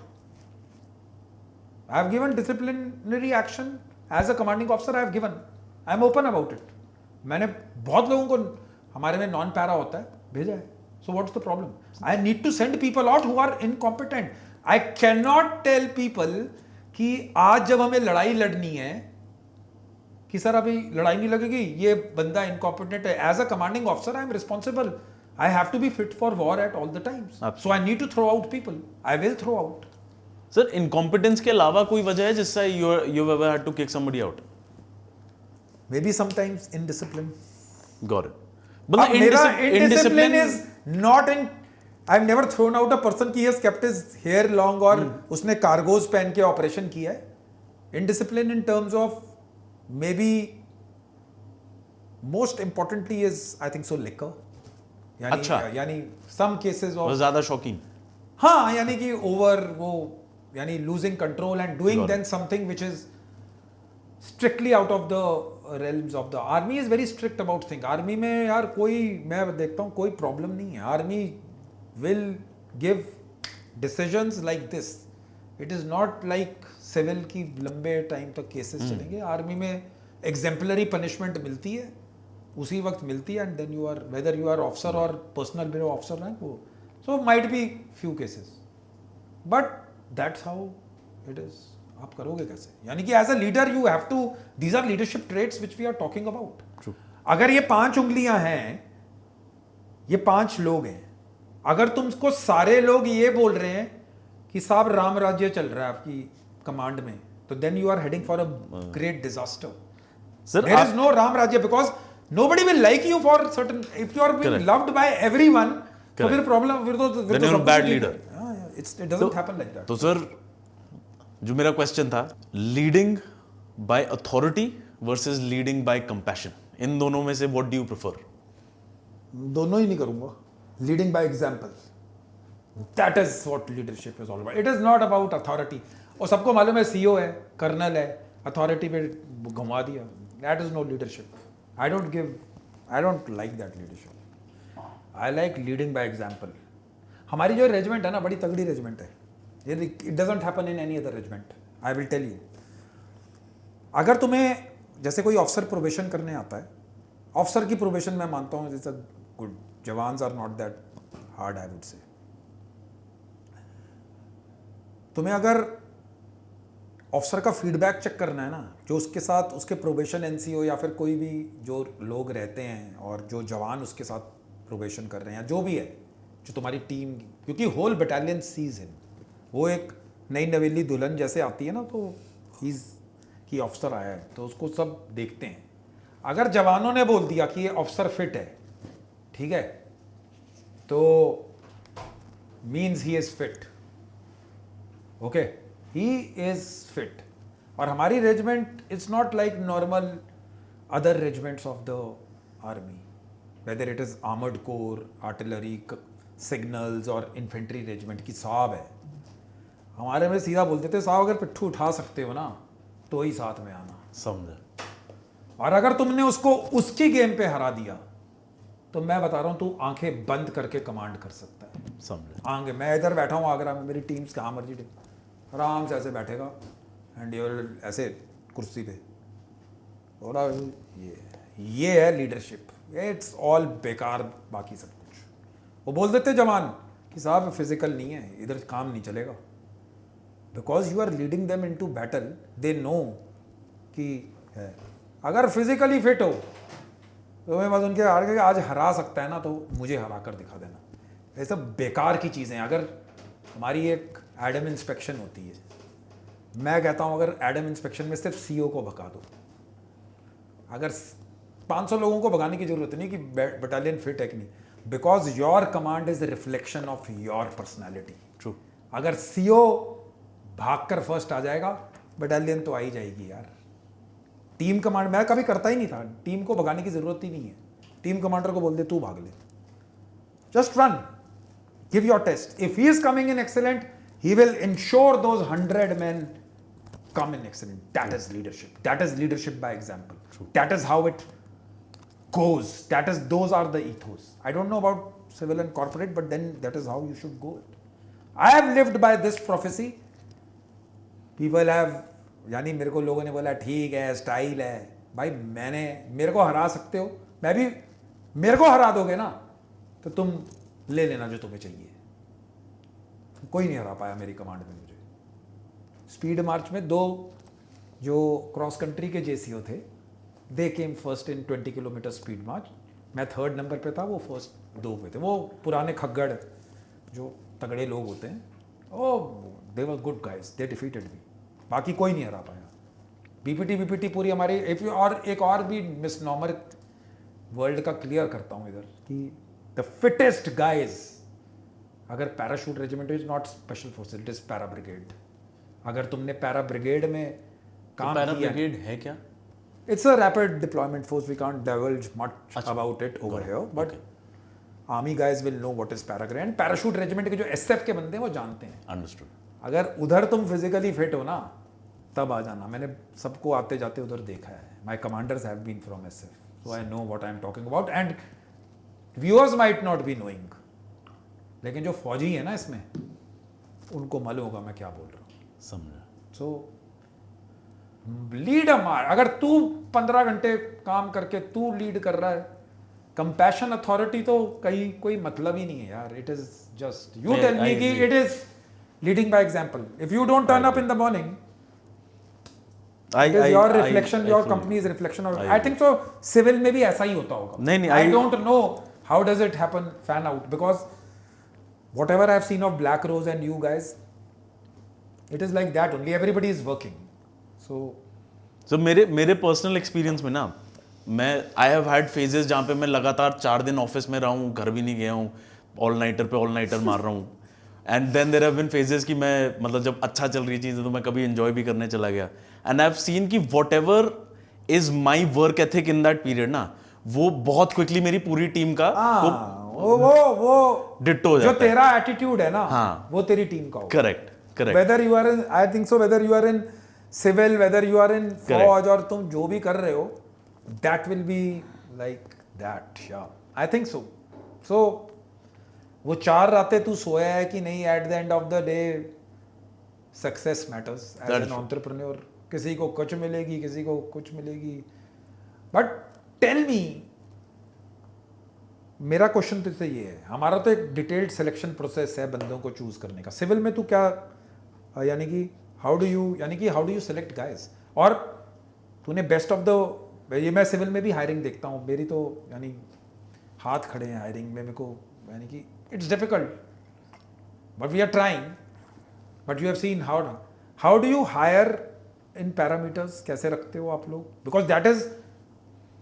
I have given disciplinary action as a commanding officer, I have given, I am open about it. मैंने बहुत लोगों को, हमारे में नॉन पैरा होता है, भेजा है। So what's the problem? I need to send people out who are incompetent. I can not tell people कि आज जब हमें लड़ाई लड़नी है कि सर अभी लड़ाई नहीं लगेगी, ये बंदा इनकॉम्पिटेंट है। As a commanding officer I am responsible, I have to be fit for war at all the times, so I need to throw out people, I will throw out. Sir incompetence के अलावा कोई वजह है जिससे you ever had to kick somebody out? Maybe sometimes indiscipline. Got it. But मेरा indiscipline is not in. I've never thrown out a person कि he has kept his hair long और उसने कार्गोज पहन के ऑपरेशन किया है. Indiscipline in terms of maybe most importantly is I think so liquor. यानी some cases of ज़्यादा शौकीन. हाँ, यानी कि ओवर वो यानी losing control and doing then something which is strictly out of the realms of the army is very strict about things. Army में यार कोई, मैं देखता हूँ कोई प्रॉब्लम नहीं है. Army will give decisions like this. It is not like civil की लंबे टाइम तक केसेस चलेंगे. आर्मी में एग्जेम्पलरी पनिशमेंट मिलती है, उसी वक्त मिलती है, and then you are, whether you are officer or personnel below officer rank, वो so might be few cases, but that's how it is. आप करोगे कैसे? यानी कि as a leader you have to, these are leadership traits which we are talking about. अगर ये 5 उंगलियां हैं, ये 5 लोग हैं, अगर तुमको सारे लोग ये बोल रहे हैं कि साहब राम राज्य चल रहा है आपकी कमांड में, तो then you are heading for a great disaster. There is no Ram Rajya, because nobody will like you for certain, if you are being loved by everyone, तो फिर प्रॉब्लम, फिर तो then you're a bad leader. It doesn't happen like that. तो sir जो मेरा question था, leading by authority versus leading by compassion, इन दोनों में से व्हाट डू यू प्रेफर? दोनों ही नहीं करूंगा. Leading by example, that is what leadership is all about. It is not about authority. और सबको मालूम है सीईओ है, कर्नल है, अथॉरिटी पे घुमा दिया. That is no leadership. I don't like that leadership. I like leading by example. हमारी जो रेजिमेंट है ना, बड़ी तगड़ी रेजिमेंट है. It doesn't happen in any other regiment. I will tell you. अगर तुम्हें जैसे कोई ऑफिसर प्रोबेशन करने आता है, ऑफिसर की प्रोबेशन मैं मानता हूँ it's a good. Jawans are not that hard, I would say. तुम्हें अगर ऑफिसर का फीडबैक चेक करना है ना, जो उसके साथ उसके प्रोबेशन एनसीओ या फिर कोई भी जो लोग रहते हैं और जो जवान उसके साथ प्रोबेशन कर रहे हैं, जो भी है, जो तुम्हारी टीम, क्योंकि होल बटालियन सीज हिम. वो एक नई नवेली दुल्हन जैसे आती है ना, तो हीज की ऑफिसर आया है, तो उसको सब देखते हैं. अगर जवानों ने बोल दिया कि ये ऑफिसर फिट है, ठीक है, तो means he is fit. Okay, he is fit. और हमारी regiment it's not like normal other regiments of the army, weather it is armoured corps, artillery, signals और इन्फेंट्री रेजिमेंट की. साहब है हमारे में सीधा बोलते थे, साहब अगर पिट्ठू उठा सकते हो ना तो ही साथ में आना. समझे. और अगर तुमने उसको उसकी गेम पे हरा दिया, तो मैं बता रहा हूँ तू आंखें बंद करके कमांड कर सकता है. समझे. आगे मैं इधर बैठा हूँ आगरा में, मेरी टीम्स कहाँ मर्जी आराम से ऐसे बैठेगा एंड यूर ऐसे कुर्सी पे, बोला ये है लीडरशिप. इट्स ऑल बेकार बाकी सब कुछ. वो बोल देते जवान कि साहब फिजिकल नहीं है, इधर काम नहीं चलेगा, because you are leading them into battle. They know कि है. अगर फिजिकली फिट हो तो मैं बस उनके आगे आज हरा सकता है ना, तो मुझे हरा कर दिखा देना. ये सब बेकार की चीज़ें. अगर हमारी एक एडम इंस्पेक्शन होती है, मैं कहता हूँ अगर एडम इंस्पेक्शन में सिर्फ सीईओ को भगा दो, अगर 500 लोगों को भगाने की जरूरत नहीं कि बटालियन फिट है कि नहीं, because your command is reflection of your personality. True. अगर सीओ भागकर फर्स्ट आ जाएगा, बटालियन तो आ ही जाएगी यार. टीम कमांड मैं कभी करता ही नहीं था. टीम को भगाने की जरूरत ही नहीं है. टीम कमांडर को बोल दे तू भाग ले. Just run, give your test. If he is coming in excellent, he will ensure those 100 men come in excellent. That is leadership. That is leadership by example. True. That is how it goes. Those are the ethos. I don't know about civil and corporate, but then that is how you should go. I have lived by this prophecy. People have, यानी मेरे को लोगों ने बोला ठीक है, style है. भाई मेरे को हरा सकते हो, मैं भी मेरे को हरा दोगे ना, तो तुम ले लेना जो तुम्हें चाहिए. कोई नहीं हरा पाया मेरी कमांड में मुझे. स्पीड मार्च में 2 जो क्रॉस कंट्री के जेसीओ थे, they came first in 20 kilometre speed march. मैं 3rd नंबर पे था, वो फर्स्ट 2 पे थे. वो पुराने खग्गड़ जो तगड़े लोग होते हैं, oh they were good guys, they defeated me. बाकी कोई नहीं हरा पाया. बीपीटी पूरी हमारी. और एक और भी मिसनॉमर वर्ल्ड का क्लियर करता हूँ इधर कि द फिटेस्ट गाइज, अगर parachute regiment is not special forces, it is para brigade. अगर तुमने पैरा ब्रिगेड में काम किया, पैरा ब्रिगेड है क्या? It's a rapid deployment force. We can't divulge much about it over here, but army guys will know what is para brigade. Parachute regiment के जो SF के बंदे हैं वो जानते हैं. अंडरस्टूड. अगर उधर तुम फिजिकली फिट हो ना, तब आ जाना. मैंने सबको आते जाते उधर देखा है. My commanders have been from SF, so I know what I am talking about. And viewers might not be knowing, लेकिन जो फौजी है ना इसमें, उनको मालूम होगा मैं क्या बोल रहा हूँ. समझा. सो लीड अ मार. अगर तू 15 घंटे काम करके तू लीड कर रहा है, कंपैशन अथॉरिटी तो कोई मतलब ही नहीं है यार. It is just you tell me कि it is leading by example. If you don't turn up in the morning, it is your reflection, your company's reflection. I think so. Civil में भी ऐसा ही होता होगा. नहीं, I don't know how does it happen, fan out, because whatever I have seen of Black Rose and you guys, it is like that only. Everybody is working. So मेरे personal experience में ना, मैं I have had phases जहाँ पे मैं लगातार 4 दिन office में रहा हूँ, घर भी नहीं गया हूँ, ऑल नाइटर मार रहा हूँ. And then there have been phases कि मैं मतलब जब अच्छा चल रही चीज़ है तो मैं कभी एंजॉय भी करने चला गया. एंड आई हैव सीन कि what ever is my work ethic in that period ना, वो बहुत क्विकली मेरी पूरी टीम का वो डिट्टो हो जाता है. जो तेरा एटीट्यूड है ना, हाँ, वो तेरी टीम का होगा. Correct. Whether you are in, I think so, whether you are in civil, whether you are in फौज, और तुम जो भी कर रहे हो, that will be like that. Yeah, I think so. So वो 4 रातें तू सोया है कि नहीं, at the end of the day success matters as an entrepreneur. किसी को कुछ मिलेगी, किसी को कुछ मिलेगी. But tell me, मेरा क्वेश्चन तुझसे ये है, हमारा तो एक डिटेल्ड सिलेक्शन प्रोसेस है बंदों को चूज करने का. सिविल में तू क्या, यानी कि how do you select guys? और तूने बेस्ट ऑफ द, ये मैं सिविल में भी हायरिंग देखता हूँ, मेरी तो यानी हाथ खड़े हैं हायरिंग में. मेरे को यानी कि it's difficult, but we are trying. But you have seen how do you hire in parameters, कैसे रखते हो आप लोग? Because that is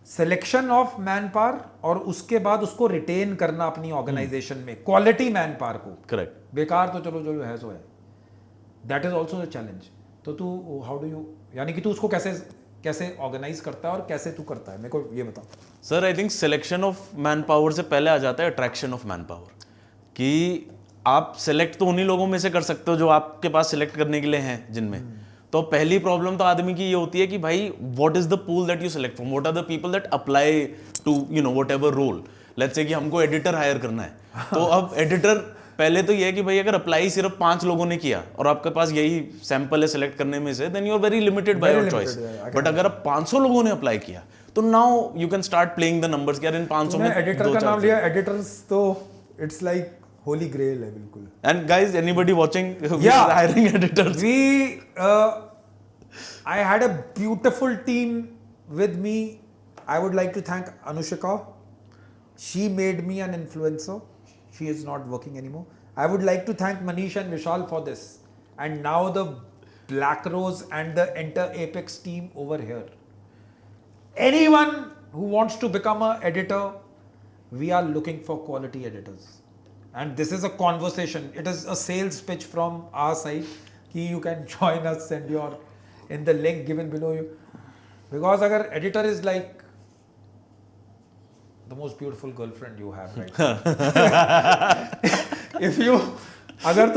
selection of manpower, और उसके बाद उसको रिटेन करना अपनी ऑर्गेनाइजेशन में, क्वालिटी मैन पावर को. करेक्ट. बेकार तो चलो जो है सो है. That is also the challenge. तो तू हाउ डू यू, यानी कि तू उसको कैसे ऑर्गेनाइज करता है और कैसे तू करता है, मेरे को ये बता. Sir I think selection of man power से पहले आ जाता है अट्रैक्शन ऑफ मैन पावर. कि आप सिलेक्ट तो उन्हीं लोगों में से कर सकते हो जो आपके पास सिलेक्ट करने के लिए हैं जिनमें. तो पहली प्रॉब्लम तो आदमी की ये होती है कि भाई what is the pool that you select from, what are the people that apply to whatever role. Let's say कि हमको एडिटर हायर करना है, तो अब एडिटर पहले तो ये है कि भाई अगर अप्लाई सिर्फ 5 लोगों ने किया और आपके पास यही सैंपल है सिलेक्ट करने में से, then you are very limited by your choice. But अगर अब 500 लोगों ने अप्लाई किया तो now you can start playing the numbers. यार इन 500 में एडिटर का नाम लिया, एडिटर्स तो इट्स लाइक होली ग्रेल है बिल्कुल. And guys, anybody watching, we are hiring editors. I had a beautiful team with me. I would like to thank Anushika. She made me an influencer. She is not working anymore. I would like to thank Manish and Vishal for this. And now the Black Rose and the Enter Apex team over here. Anyone who wants to become an editor, we are looking for quality editors. And this is a conversation. It is a sales pitch from our side. Ki you can join us, send your in the link given below you. Because agar editor is like the most beautiful girlfriend you have right now. If you अगर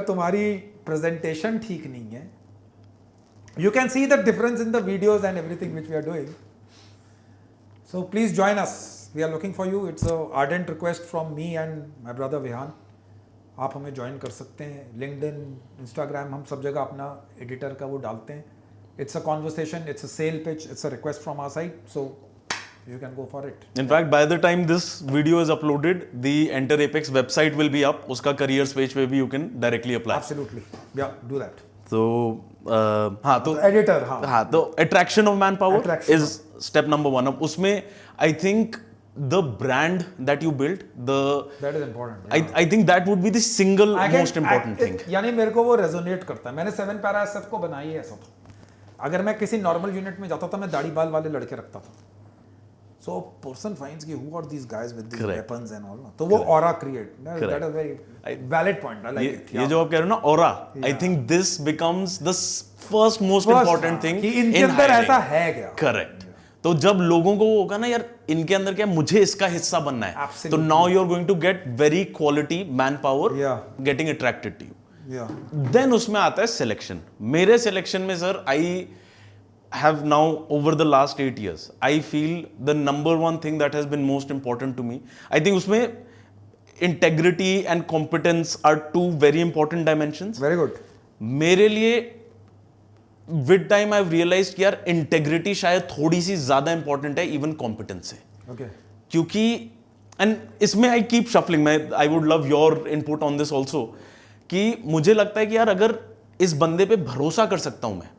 तुम्हारी presentation ठीक नहीं है, you can see the difference in the videos and everything which we are doing. So please join us. We are looking for you. It's a ardent request from me and my brother Vihan. आप हमें join कर सकते हैं. LinkedIn, Instagram, हम सब जगह अपना editor का वो डालते हैं. It's a conversation. It's a sale pitch. It's a request from our side. So you can go for it. In fact, by the time this video is uploaded, the Enter Apex website will be up. उसका careers page पे भी you can directly apply. Absolutely. Yeah, do that. So हाँ तो editor हाँ तो attraction of manpower Attraction is step number 1. अब उसमें I think the brand that you built, that is important. Yeah. I think that would be the single most important thing. यानी मेरे को वो रेजोनेट करता है. मैंने 7 पैरा SF को बनाई है ऐसा था. अगर मैं किसी नॉर्मल यूनिट में जाता था मैं दाढ़ी बाल वाले लड़के रखता था. So person finds कि who are these guys with these weapons and all. तो वो aura create. That is very valid point. I like it. ये जो आप कह रहे हो ना aura, I think this becomes the first most important thing कि इनके अंदर ऐसा है क्या? Correct. तो जब लोगों को वो होगा ना यार इनके अंदर क्या मुझे इसका हिस्सा बनना है. तो now you are going to get very quality manpower getting attracted to you. Yeah. Then उसमें आता है selection. मेरे selection में sir I have now over the last 8 years I feel the number one thing that has been most important to me, I think उसमें integrity and competence are 2 very important dimensions. Very good. मेरे लिए with time I've realized कि यार integrity शायद थोड़ी सी ज़्यादा important है even competence से. Okay. क्योंकि and इसमें I keep shuffling. मैं I would love your input on this also कि मुझे लगता है कि यार अगर इस बंदे पे भरोसा कर सकता हूं मैं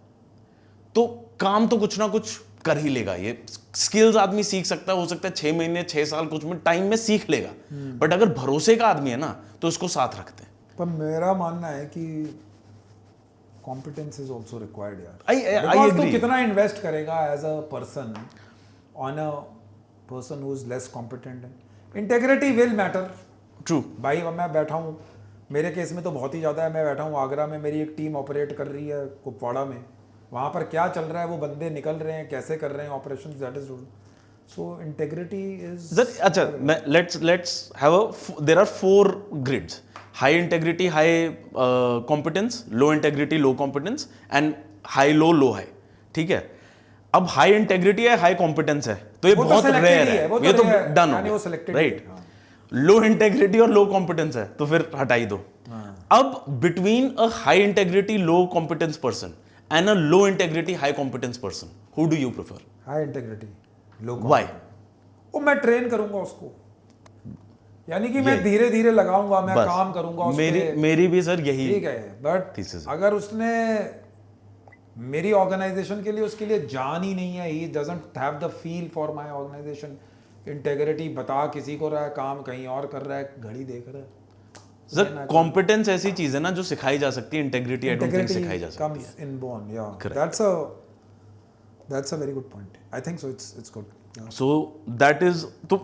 तो काम तो कुछ ना कुछ कर ही लेगा. ये स्किल्स आदमी सीख सकता है, हो सकता है 6 महीने 6 साल कुछ में टाइम में सीख लेगा. बट अगर भरोसे का आदमी है ना तो उसको साथ रखते हैं. पर मेरा मानना है कि कॉम्पिटेंस इज आल्सो रिक्वायर्ड यार. I agree. तो कितना इन्वेस्ट करेगा as a person on a person who is less competent. Integrity will matter. True. भाई मैं बैठा हूँ, मेरे केस में तो बहुत ही ज़्यादा है. मैं बैठा हूँ आगरा में, मेरी एक टीम ऑपरेट कर रही है कुपवाड़ा में. वहाँ पर क्या चल रहा है, वो बंदे निकल रहे हैं, कैसे कर रहे हैं operation, that is rule. So integrity is. अच्छा let's have a there are 4 grids: high integrity, high competence, low integrity, low competence and high low low high. ठीक है. अब हाई इंटेग्रिटी है, हाई कॉम्पिटेंस है तो ये बहुत रेयर है. ये तो डन हो राइट. लो इंटेग्रिटी और लो कॉम्पिटेंस है तो फिर हटा ही दो. अब between a high integrity low competence person and a low integrity high competence person, who do you prefer? High integrity low competence. Why? वो मैं ट्रेन करूंगा उसको, यानी कि मैं धीरे धीरे लगाऊंगा, मैं काम करूंगा उस पे. मेरी भी सर यही ठीक है. बट अगर उसने मेरी ऑर्गेनाइजेशन के लिए, उसके लिए जान ही नहीं है, he doesn't have the feel for my organization, integrity बता किसी को रहा है, काम कहीं और कर रहा है, घड़ी देख रहा है. सर कॉम्पिटेंस ऐसी चीज है ना जो सिखाई जा सकती है. इंटेग्रिटी आई डोंट थिंक सिखाई जा सकती है. comes inborn. Yeah. That's a very good point. I think so. It's good. Yeah. So that is तो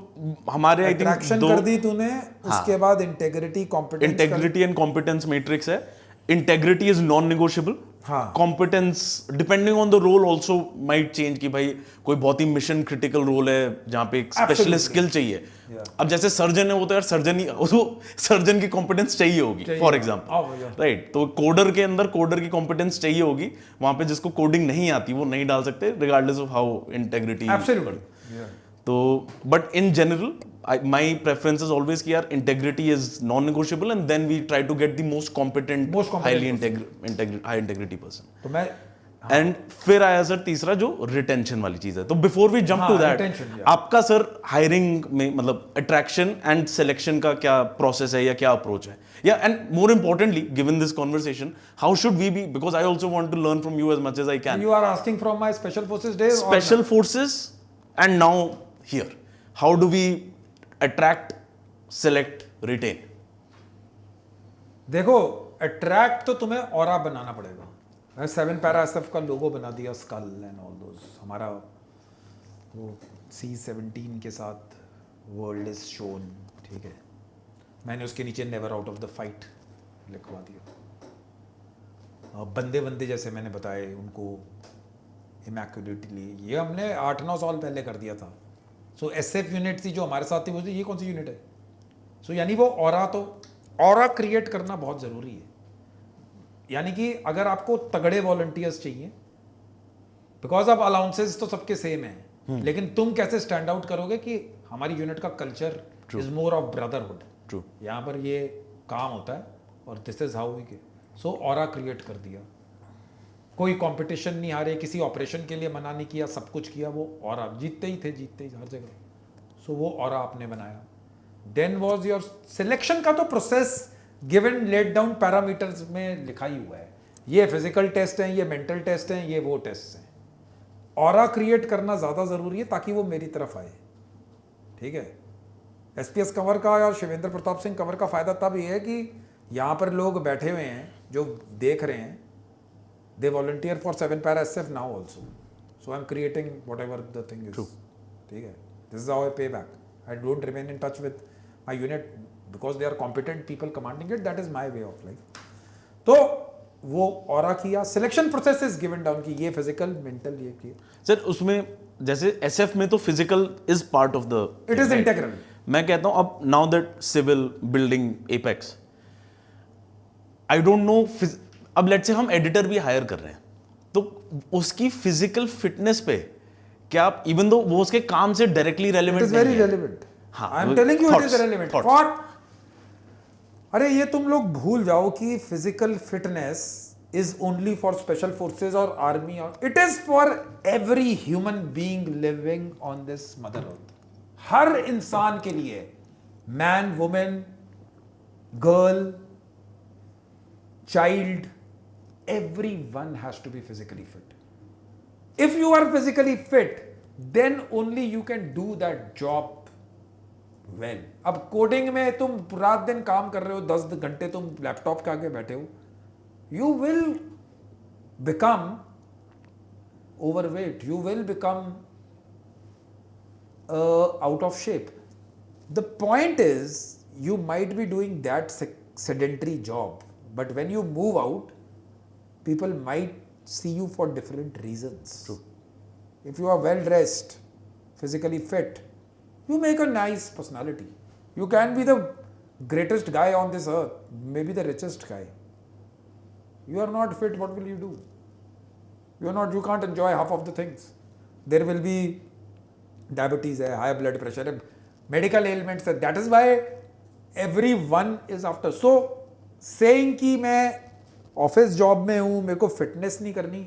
हमारे आई थिंक attraction कर दी तूने. उसके बाद integrity competence. Integrity and competence matrix है. Integrity is non negotiable. Competence depending on the role also might change कि भाई कोई बहुत ही मिशन क्रिटिकल रोल है जहाँ पे एक स्पेशलिस्ट स्किल चाहिए. अब जैसे सर्जन है वो तो यार सर्जन की कॉम्पिटेंस चाहिए होगी फॉर एग्जांपल राइट. तो कोडर के अंदर कोडर की कॉम्पिटेंस चाहिए होगी. वहां पे जिसको कोडिंग नहीं आती वो नहीं डाल सकते रिगार्डलेस ऑफ हाउ इंटेग्रिटी. तो but in general my preference is always कि यार integrity is non-negotiable and then we try to get the most competent highly high integrity person. तो मैं and फिर आया सर तीसरा जो retention वाली चीज है. तो before we jump to that, आपका सर hiring में मतलब attraction and selection का क्या process है या क्या approach है? Yeah, and more importantly, given this conversation, how should we be? Because I also want to learn from you as much as I can. You are asking from my special forces days. Special forces and now here. How do we attract, select, retain? देखो attract तो तुम्हें aura बनाना पड़ेगा. 7 para SF का लोगो बना दिया, school and all those. हमारा वो C17 के साथ वर्ल्ड इज शोन, ठीक है, मैंने उसके नीचे never out of the fight लिखवा दिया। बंदे बंदे जैसे मैंने बताए उनको इमैक्युलेटली, ये हमने 8-9 साल पहले कर दिया था। सो SF यूनिट थी जो हमारे साथ थी, वो ये कौन सी यूनिट है? सो यानी वो ऑरा क्रिएट करना बहुत ज़रूरी है। यानी कि अगर आपको तगड़े वॉलंटियर्स चाहिए, बिकॉज अब अलाउंसेस तो सबके सेम हैं, लेकिन तुम कैसे स्टैंड आउट करोगे कि हमारी यूनिट का culture is more of brotherhood, true, यहाँ पर ये काम होता है और दिस इज हाउ वी के। सो ऑरा क्रिएट कर दिया, कोई कंपटीशन नहीं हारे, किसी ऑपरेशन के लिए मना नहीं किया, सब कुछ किया, वो ऑरा जीतते ही थे, जीतते ही हर जगह। सो वो ऑरा आपने बनाया। देन वाज योर सिलेक्शन का तो process given laid down parameters में लिखा ही हुआ है, ये फिजिकल टेस्ट हैं, ये मेंटल टेस्ट हैं, ये वो टेस्ट हैं। ऑरा क्रिएट करना ज़्यादा ज़रूरी है ताकि वो मेरी तरफ आए, ठीक है। SPS कंवर का या शिवेंद्र प्रताप सिंह कंवर का फ़ायदा तब ये है कि यहाँ पर लोग बैठे हुए हैं जो देख रहे हैं, they volunteer for 7 para SF now also, so I am creating whatever the thing is, ठीक है। This is how I pay back, I don't remain in touch with my unit because they are competent people commanding it, that is my way of life. तो वो aura किया, selection process is given down कि ये physical mental ये किया। Sir उसमें जैसे SF में तो physical is part of the, it is integral. मैं कहता हूं अब now that civil building apex, I don't know, अब लेट्स से हम एडिटर भी हायर कर रहे हैं तो उसकी फिजिकल फिटनेस पे क्या आप, इवन दो वो उसके काम से directly relevant it is very relevant, I am telling you it is relevant for, अरे ये तुम लोग भूल जाओ कि physical fitness is only for special forces और आर्मी, और it is for every human being living on this mother earth. हर इंसान के लिए, man, women, girl, child, everyone has to be physically fit. If you are physically fit, then only you can do that job well. अब coding में तुम रात दिन काम कर रहे हो, 10 घंटे तुम लैपटॉप के आगे बैठे हो, you will become overweight, you will become out of shape. The point is, you might be doing that sedentary job, but when you move out, people might see you for different reasons. True. If you are well dressed, physically fit, you make a nice personality. You can be the greatest guy on this earth, maybe the richest guy. You are not fit, what will you do? You can't enjoy half of the things. There will be diabetes, high blood pressure, medical ailments. That is why everyone is after. So saying कि मैं office job में हूँ, मेरे को fitness नहीं करनी,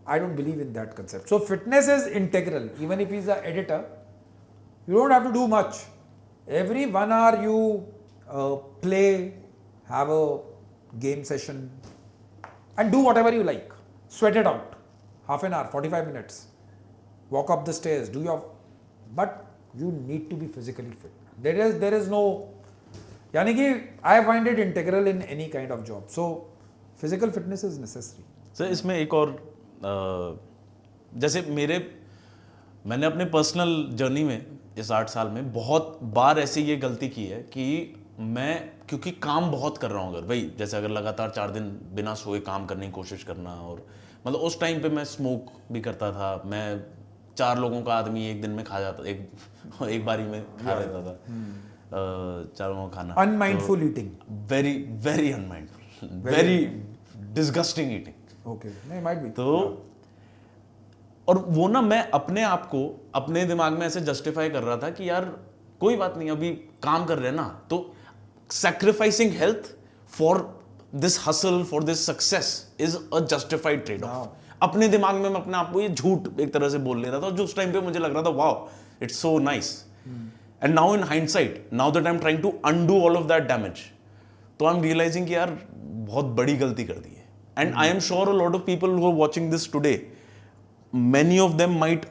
I don't believe in that concept. So fitness is integral, even if is a editor, you don't have to do much, every 1 hour you play, have a game session and do whatever you like, sweat it out, half an hour, 45 minutes, walk up the stairs, do your, but you need to be physically fit. There is no, यानी कि I find it integral in any kind of job. So physical fitness is necessary. Sir इसमें एक और जैसे मैंने अपने personal journey में इस 8 साल में बहुत बार ऐसी ये गलती की है कि मैं, क्योंकि काम बहुत कर रहा हूँ, अगर वही जैसे अगर लगातार 4 दिन बिना सोए काम करने की कोशिश करना, और मतलब उस टाइम पे मैं स्मोक भी करता था, मैं 4 लोगों का आदमी एक दिन में खा जाता, एक बारी में खा लेता था, 4 लोगों का खाना, unmindful eating, very very unmindful, very disgusting eating. Okay, नहीं माइट बी। तो और वो ना मैं अपने आप को अपने दिमाग में ऐसे जस्टिफाई कर रहा था कि यार कोई बात नहीं, अभी काम कर रहे हैं ना, तो sacrificing health for this hustle, for this success is a justified trade off. अपने दिमाग में मैं अपने आप को ये झूठ एक तरह से बोल ले रहा था, जो उस टाइम पे मुझे लग रहा था wow it's so nice, and now in hindsight, now that I am trying to undo all of that damage, तो आई एम रियलाइजिंग कि यार बहुत बड़ी गलती कर दी है। And I am sure a lot of people who are watching this today, many of them might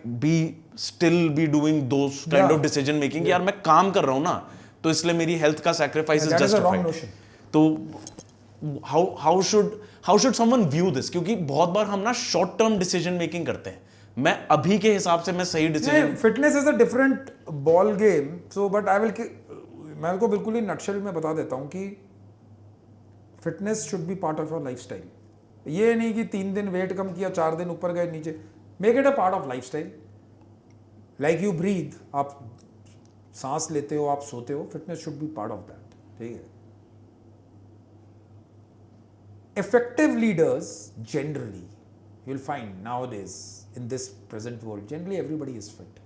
still be doing those kind of decision making, यार मैं काम कर रहा हूं ना, तो इसलिए मेरी हेल्थ का sacrifice is justified. तो how should someone view this? क्योंकि बहुत बार हम ना short term decision making करते हैं, मैं अभी के हिसाब से मैं सही decision. Fitness is a different ball game, so but I will, मैं को बिल्कुल ही नटशेल में बता देता हूँ कि fitness should be part of your lifestyle. ये नहीं कि 3 दिन वेट कम किया, 4 दिन ऊपर गए नीचे, make it a part of lifestyle. Like you breathe, आप सांस लेते हो, आप सोते हो, fitness should be part of that, ठीक है। Effective leaders generally, you'll find nowadays in this present world, generally everybody is fit.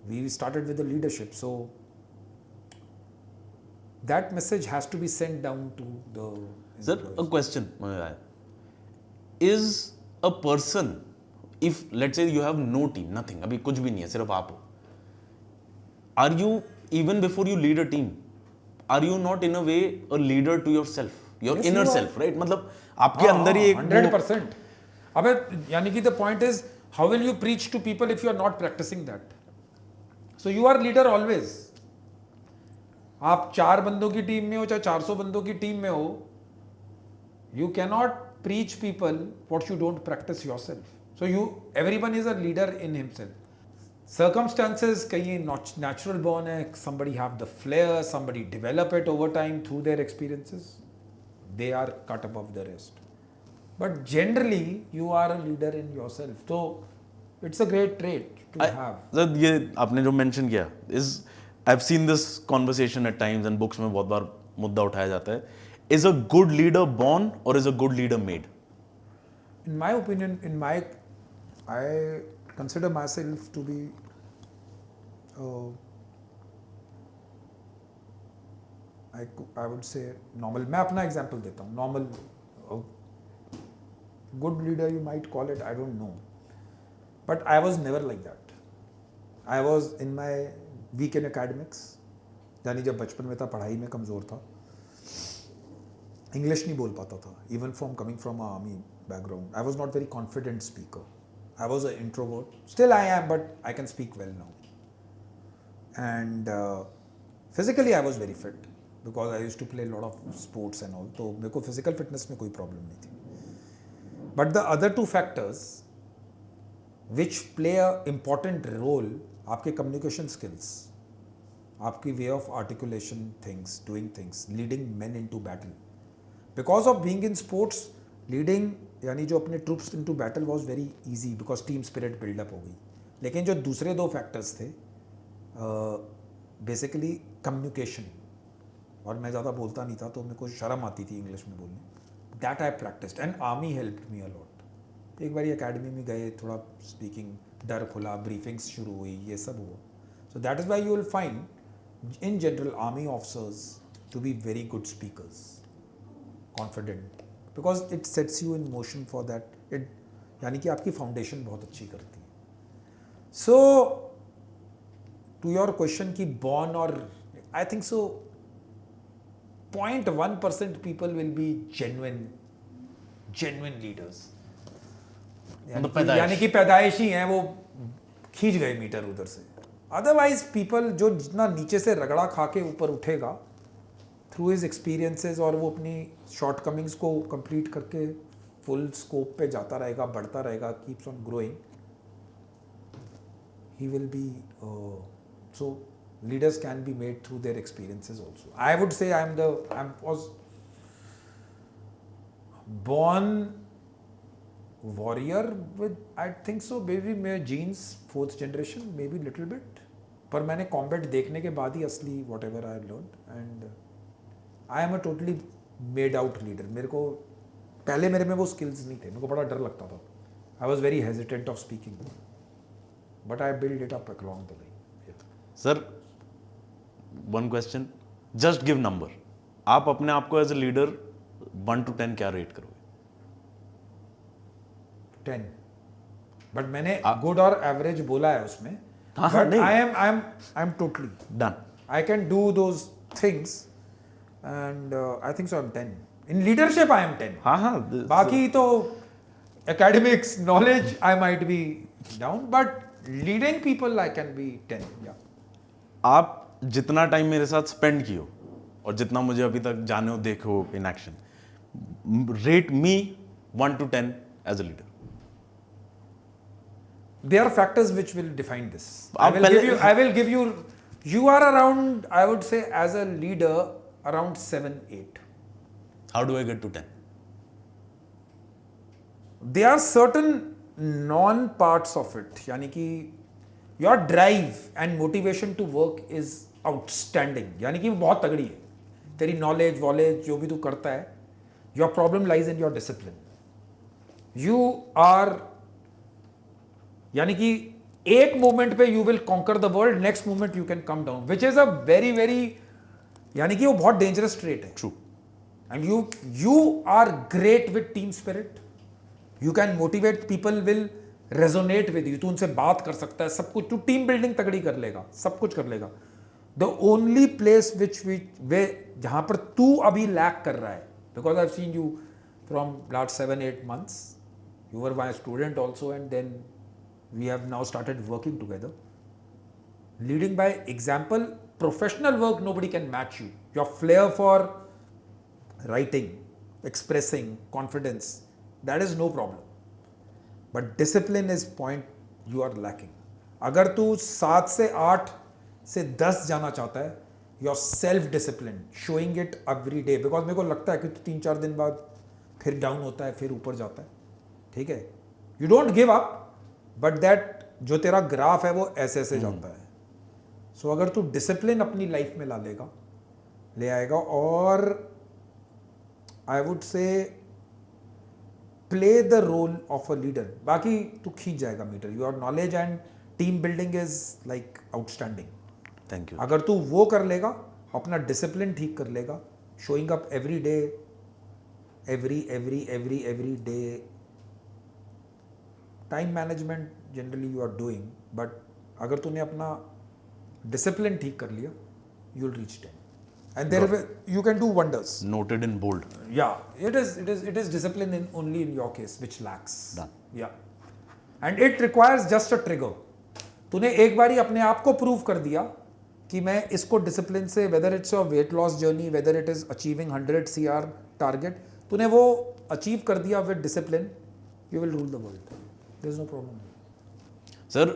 We started with the leadership, so that message has to be sent down to the Sir, employees. a question. Is a person, if let's say you have no team, nothing, अभी कुछ भी नहीं है, सिर्फ आप हो, are you, even before you lead a team, are you not in a way a leader to yourself, your Yes, inner you are. self, right? मतलब आपके अंदर ही एक 100%. अबे यानी कि the point is, how will you preach to people if you are not practicing that? So you are leader always. आप 4 बंदों की टीम में हो चाहे 400 बंदों की टीम में हो, you cannot preach people what you don't practice yourself. So everyone is a leader in himself. Circumstances, कहीं natural born है, somebody have the flair, somebody develop it over time through their experiences, they are cut above the rest. But generally you are a leader in yourself, so it's a great trait to have. Sir, ये आपने जो mention किया is I've seen this conversation at times and books में बहुत बार मुद्दा उठाया जाता है, is a good leader born or is a good leader made? In my opinion, I consider myself to be I would say normal. मैं अपना example देता हूँ, normal good leader you might call it, I don't know, but I was never like that. I was in my weak in academics, यानी जब बचपन में था, पढ़ाई में कमज़ोर था, इंग्लिश नहीं बोल पाता था, even from coming from army background. I was not very confident speaker. I was an introvert. Still I am, but I can speak well now. And physically I was very fit because I used to play a lot of sports and all. तो मेरे को physical fitness में कोई problem नहीं थी. But the other 2 factors which play a important role, आपके communication skills, आपकी way of articulation things, doing things, leading men into battle. Because of being in sports, leading यानी जो अपने troops into battle was very easy because team spirit build up हो गई. लेकिन जो दूसरे 2 फैक्टर्स थे, बेसिकली कम्युनिकेशन, और मैं ज़्यादा बोलता नहीं था तो मेरे को शर्म आती थी इंग्लिश में बोलने. That I practised and army helped me a lot. एक बार एकेडमी में गए, थोड़ा स्पीकिंग डर खुला, ब्रीफिंग्स शुरू हुई, ये सब हुआ. So that is why you will find in general army officers to be very good speakers, confident, because it sets you in motion for that. It यानी कि आपकी फाउंडेशन बहुत अच्छी करती है. सो टू योर क्वेश्चन की born, और I think so 0.1% people will be genuine leaders. यानी कि पैदाइशी हैं, वो खींच गए मीटर उधर से. अदरवाइज पीपल जो जितना नीचे से रगड़ा खा के ऊपर उठेगा थ्रू हिज एक्सपीरियंसेस, और वो अपनी शॉर्टकमिंग्स को कंप्लीट करके फुल स्कोप पे जाता रहेगा, बढ़ता रहेगा, keeps on growing, he will B. So leaders can be made through their experiences also. I would से I was born warrior with, I think so, maybe मेरे genes 4th generation, maybe little bit, पर मैंने combat देखने के बाद ही असली whatever I learned, and I am a totally made out leader. मेरे को पहले मेरे में वो skills नहीं थे, मेरे को बड़ा डर लगता था. I was very hesitant of speaking, but I built it up along the way. Yeah. Sir, one question, just give number. आप अपने आप को as a leader 1 to 10 क्या रेट करोगे? 10. बट मैंने गुड और एवरेज बोला है उसमें. हाँ, but I am totally done. I can do those things and I think so I M 10. In leadership I am 10. हाँ बाकी तो academics knowledge I might be down, but leading people I can be 10. या आप जितना time मेरे साथ spend किए हो और जितना मुझे अभी तक जाने हो, देखे हो in action, rate me 1 to 10 as a leader. there are factors which will define this. आप पहले- I will give you, you are around, I would say, as a leader, around 7, 8. How do I get to 10? There are certain non-parts of it, यानी कि your drive and motivation to work is outstanding, यानी कि वो बहुत तगड़ी है. तेरी knowledge, वॉलेज जो भी तू करता है, your problem lies in your discipline. You are, यानी कि एक मोमेंट पे you will conquer the world, next moment you can come down, which is a very very, यानी कि वो बहुत dangerous trait है. True. And you are great with team spirit. You can motivate people, will resonate with you. तू उनसे बात कर सकता है, सब कुछ. तू टीम बिल्डिंग तगड़ी कर लेगा, सब कुछ कर लेगा. The only place जहां पर तू अभी लैक कर रहा है, because I've seen you from last 7, 8 months. You were my student also, and then we have now started working together. Leading by example, professional work, nobody can match you. Your flair for writing, expressing, confidence, that is no problem. But discipline is point you are lacking. अगर तू 7 से 8 से 10 जाना चाहता है, your self discipline, showing it every day, because मेरे को लगता है कि तू 3-4 दिन बाद फिर डाउन होता है, फिर ऊपर जाता है, ठीक है. You don't give up, but that जो तेरा ग्राफ है वो ऐसे ऐसे जाता है. सो अगर तू डिसिप्लिन अपनी लाइफ में ले आएगा, और I would say play the role of a leader, बाकी तू खींच जाएगा meter. Your knowledge and team building is like outstanding. Thank you. अगर तू वो कर लेगा, अपना डिसिप्लिन ठीक कर लेगा, showing up every day, every day, time management generally you are doing, but अगर तूने अपना डिसिप्लिन ठीक कर लिया, you will reach 10, and there you can do wonders. Noted in bold. Yeah, it is discipline in only in your case which lacks. Done. Yeah, and it requires just a trigger. तूने एक बारी अपने आप को prove कर दिया कि मैं इसको डिसिप्लिन से, whether it's your weight loss journey, whether it is achieving 100 CR target, तूने वो अचीव कर दिया with discipline, you will rule the world. There is no problem. Sir,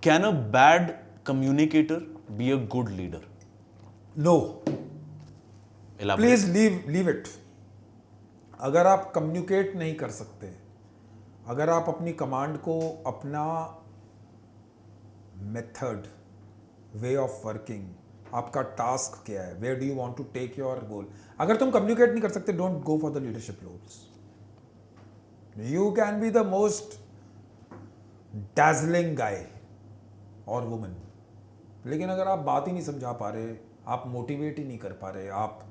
can a bad communicator be a good leader? No, Elaborate. Please leave it. अगर आप communicate नहीं कर सकते, अगर आप अपनी कमांड को, अपना मेथड, वे ऑफ वर्किंग, आपका टास्क क्या है, where do you want to take your goal, अगर तुम कम्युनिकेट नहीं कर सकते, don't go for the leadership roles. You can be the most dazzling guy or woman, लेकिन अगर आप बात ही नहीं समझा पा रहे, आप मोटिवेट ही नहीं कर पा रहे, आप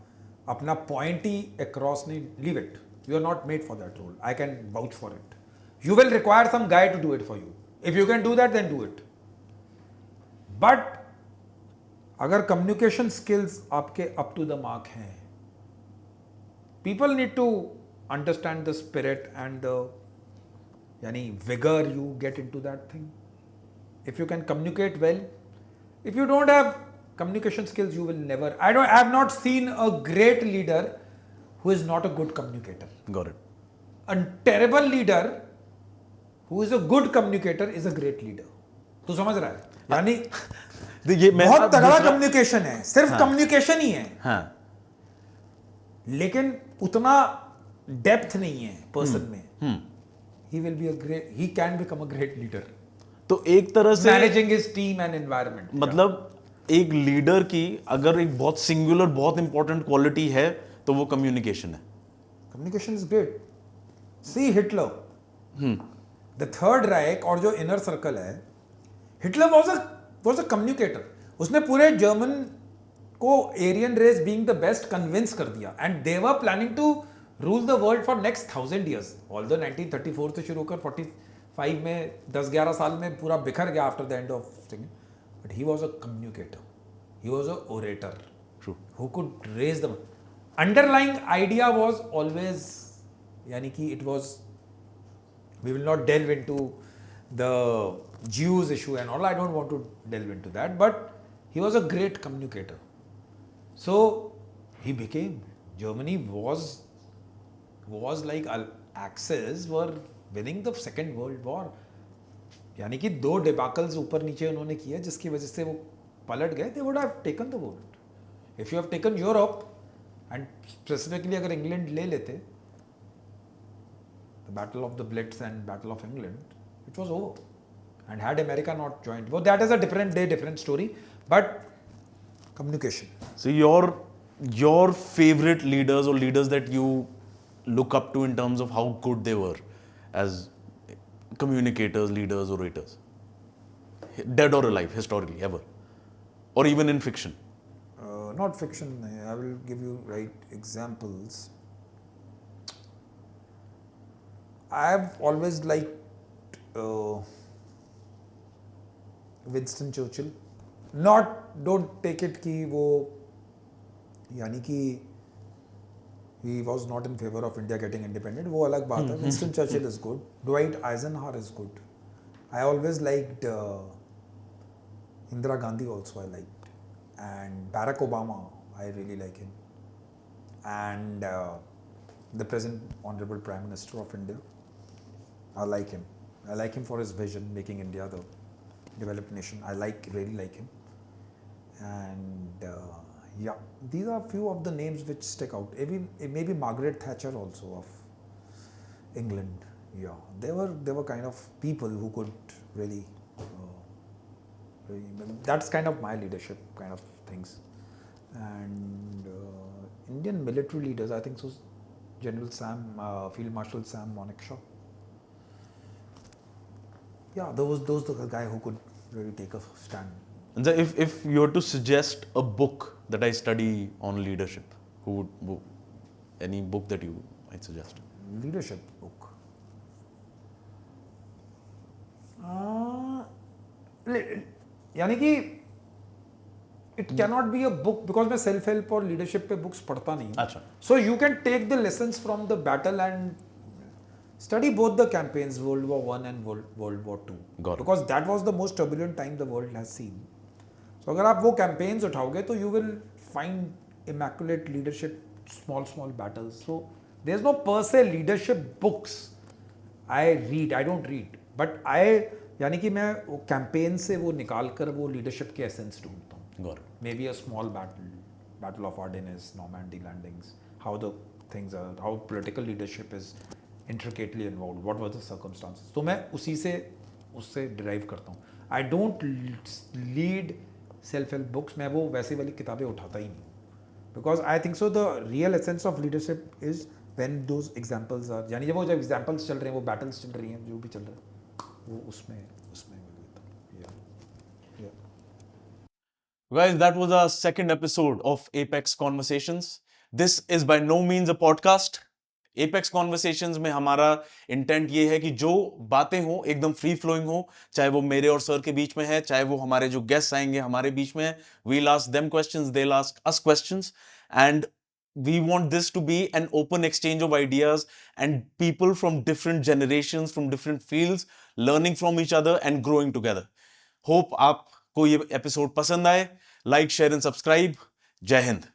अपना पॉइंट ही अक्रॉस नहीं, leave it. You are not made for that role. I can vouch for it. You will require some guy to do it for you. If you can do that, then do it. But अगर communication skills आपके up to the mark हैं, people need to understand the spirit and the, यानी vigor you get into that thing. If you can communicate well, if you don't have communication skills, you will never. I have not seen a great leader who is not a good communicator. Got it. A terrible leader who is a good communicator is a great leader. तू समझ रहा है? यानी देखिए, मैं बहुत तगड़ा communication है, सिर्फ कम्युनिकेशन ही है, हाँ, लेकिन उतना डेप्थ नहीं है पर्सन में. He will be a great, he can become a great leader. तो एक तरह से Managing his team and environment. मतलब एक लीडर की अगर एक बहुत सिंगुलर, बहुत इंपॉर्टेंट क्वालिटी है तो वो कम्युनिकेशन है. Communication is great. See Hitler. The Third Reich और जो इनर सर्कल है, Hitler was a communicator. उसने पूरे जर्मन को Aryan race being the best convince कर दिया, and they were planning to rule the world for next 1000 years. Although 1934 से शुरू होकर 45 में 10-11 साल में पूरा बिखर गया after the end of thing. But he was a communicator, he was a orator who could raise the underlying idea was always, यानी कि it was, we will not delve into the Jews issue and all. I don't want to delve into that, but he was a great communicator. So he became, Germany was like Axis were winning the Second World War. यानी कि 2 डिबाकल्स ऊपर नीचे उन्होंने किया जिसकी वजह से वो पलट गए. They would have taken the world if you have taken Europe and specifically अगर इंग्लैंड ले लेते the battle of the blitz and battle of England it was over and had America not joined वो that is a different day different story but communication. So your favorite leaders or leaders that you look up to in terms of how good they were as communicators, leaders, orators, dead or alive, historically, ever, or even in fiction. Not fiction. I will give you right examples. I've always liked Winston Churchill. Not don't take it कि वो यानी कि he was not in favor of India getting independent. वो अलग बात है. Winston Churchill is good. Dwight Eisenhower is good. I always liked Indira Gandhi also. I liked and Barack Obama. I really like him. And the present honorable Prime Minister of India. I like him. I like him for his vision, making India the developed nation. I really like him. And yeah, these are few of the names which stick out. Maybe Margaret Thatcher also of England. Yeah, they were kind of people who could really, that's kind of my leadership kind of things. And Indian military leaders, I think so. General Field Marshal Sam Manekshaw. Yeah, those the guy who could really take a stand. And so if you were to suggest a book that I study on leadership, any book that you might suggest? Leadership book. यानी कि it cannot be a book because मैं self help और leadership पे books पढ़ता नहीं हूँ. अच्छा. So you can take the lessons from the battle and study both the campaigns, World War I and World War II. Got it. Because that was the most turbulent time the world has seen. So अगर आप वो campaigns उठाओगे तो you will find immaculate leadership, small battles. So there's no per se leadership books. I don't read. But यानी कि मैं वो campaign से वो निकाल कर वो leadership के essence ढूंढता हूँ. Got it. Maybe a small battle of Ardennes, Normandy landings, how the things are, how political leadership is intricately involved, what were the circumstances. तो मैं उससे derive करता हूँ. I don't lead self-help books. मैं वो वैसी वाली किताबें उठाता ही नहीं. Because I think so the real essence of leadership is when those examples are, यानी जब examples चल रहे हैं, वो battles चल रही हैं, जो भी चल रहा है, वो उसमें yeah. Guys, that was our second episode of Apex Conversations. This is by no means a podcast. Apex Conversations में हमारा इंटेंट ये है कि जो बातें हो एकदम फ्री फ्लोइंग हो, चाहे वो मेरे और सर के बीच में है, चाहे वो हमारे जो गेस्ट आएंगे हमारे बीच में है. We'll ask them questions, they'll ask us questions, and we want this to be an open exchange of ideas and people from different generations, from different fields, learning from each other and growing together. Hope आपको ये episode पसंद आए. Like, share and subscribe. जय हिंद.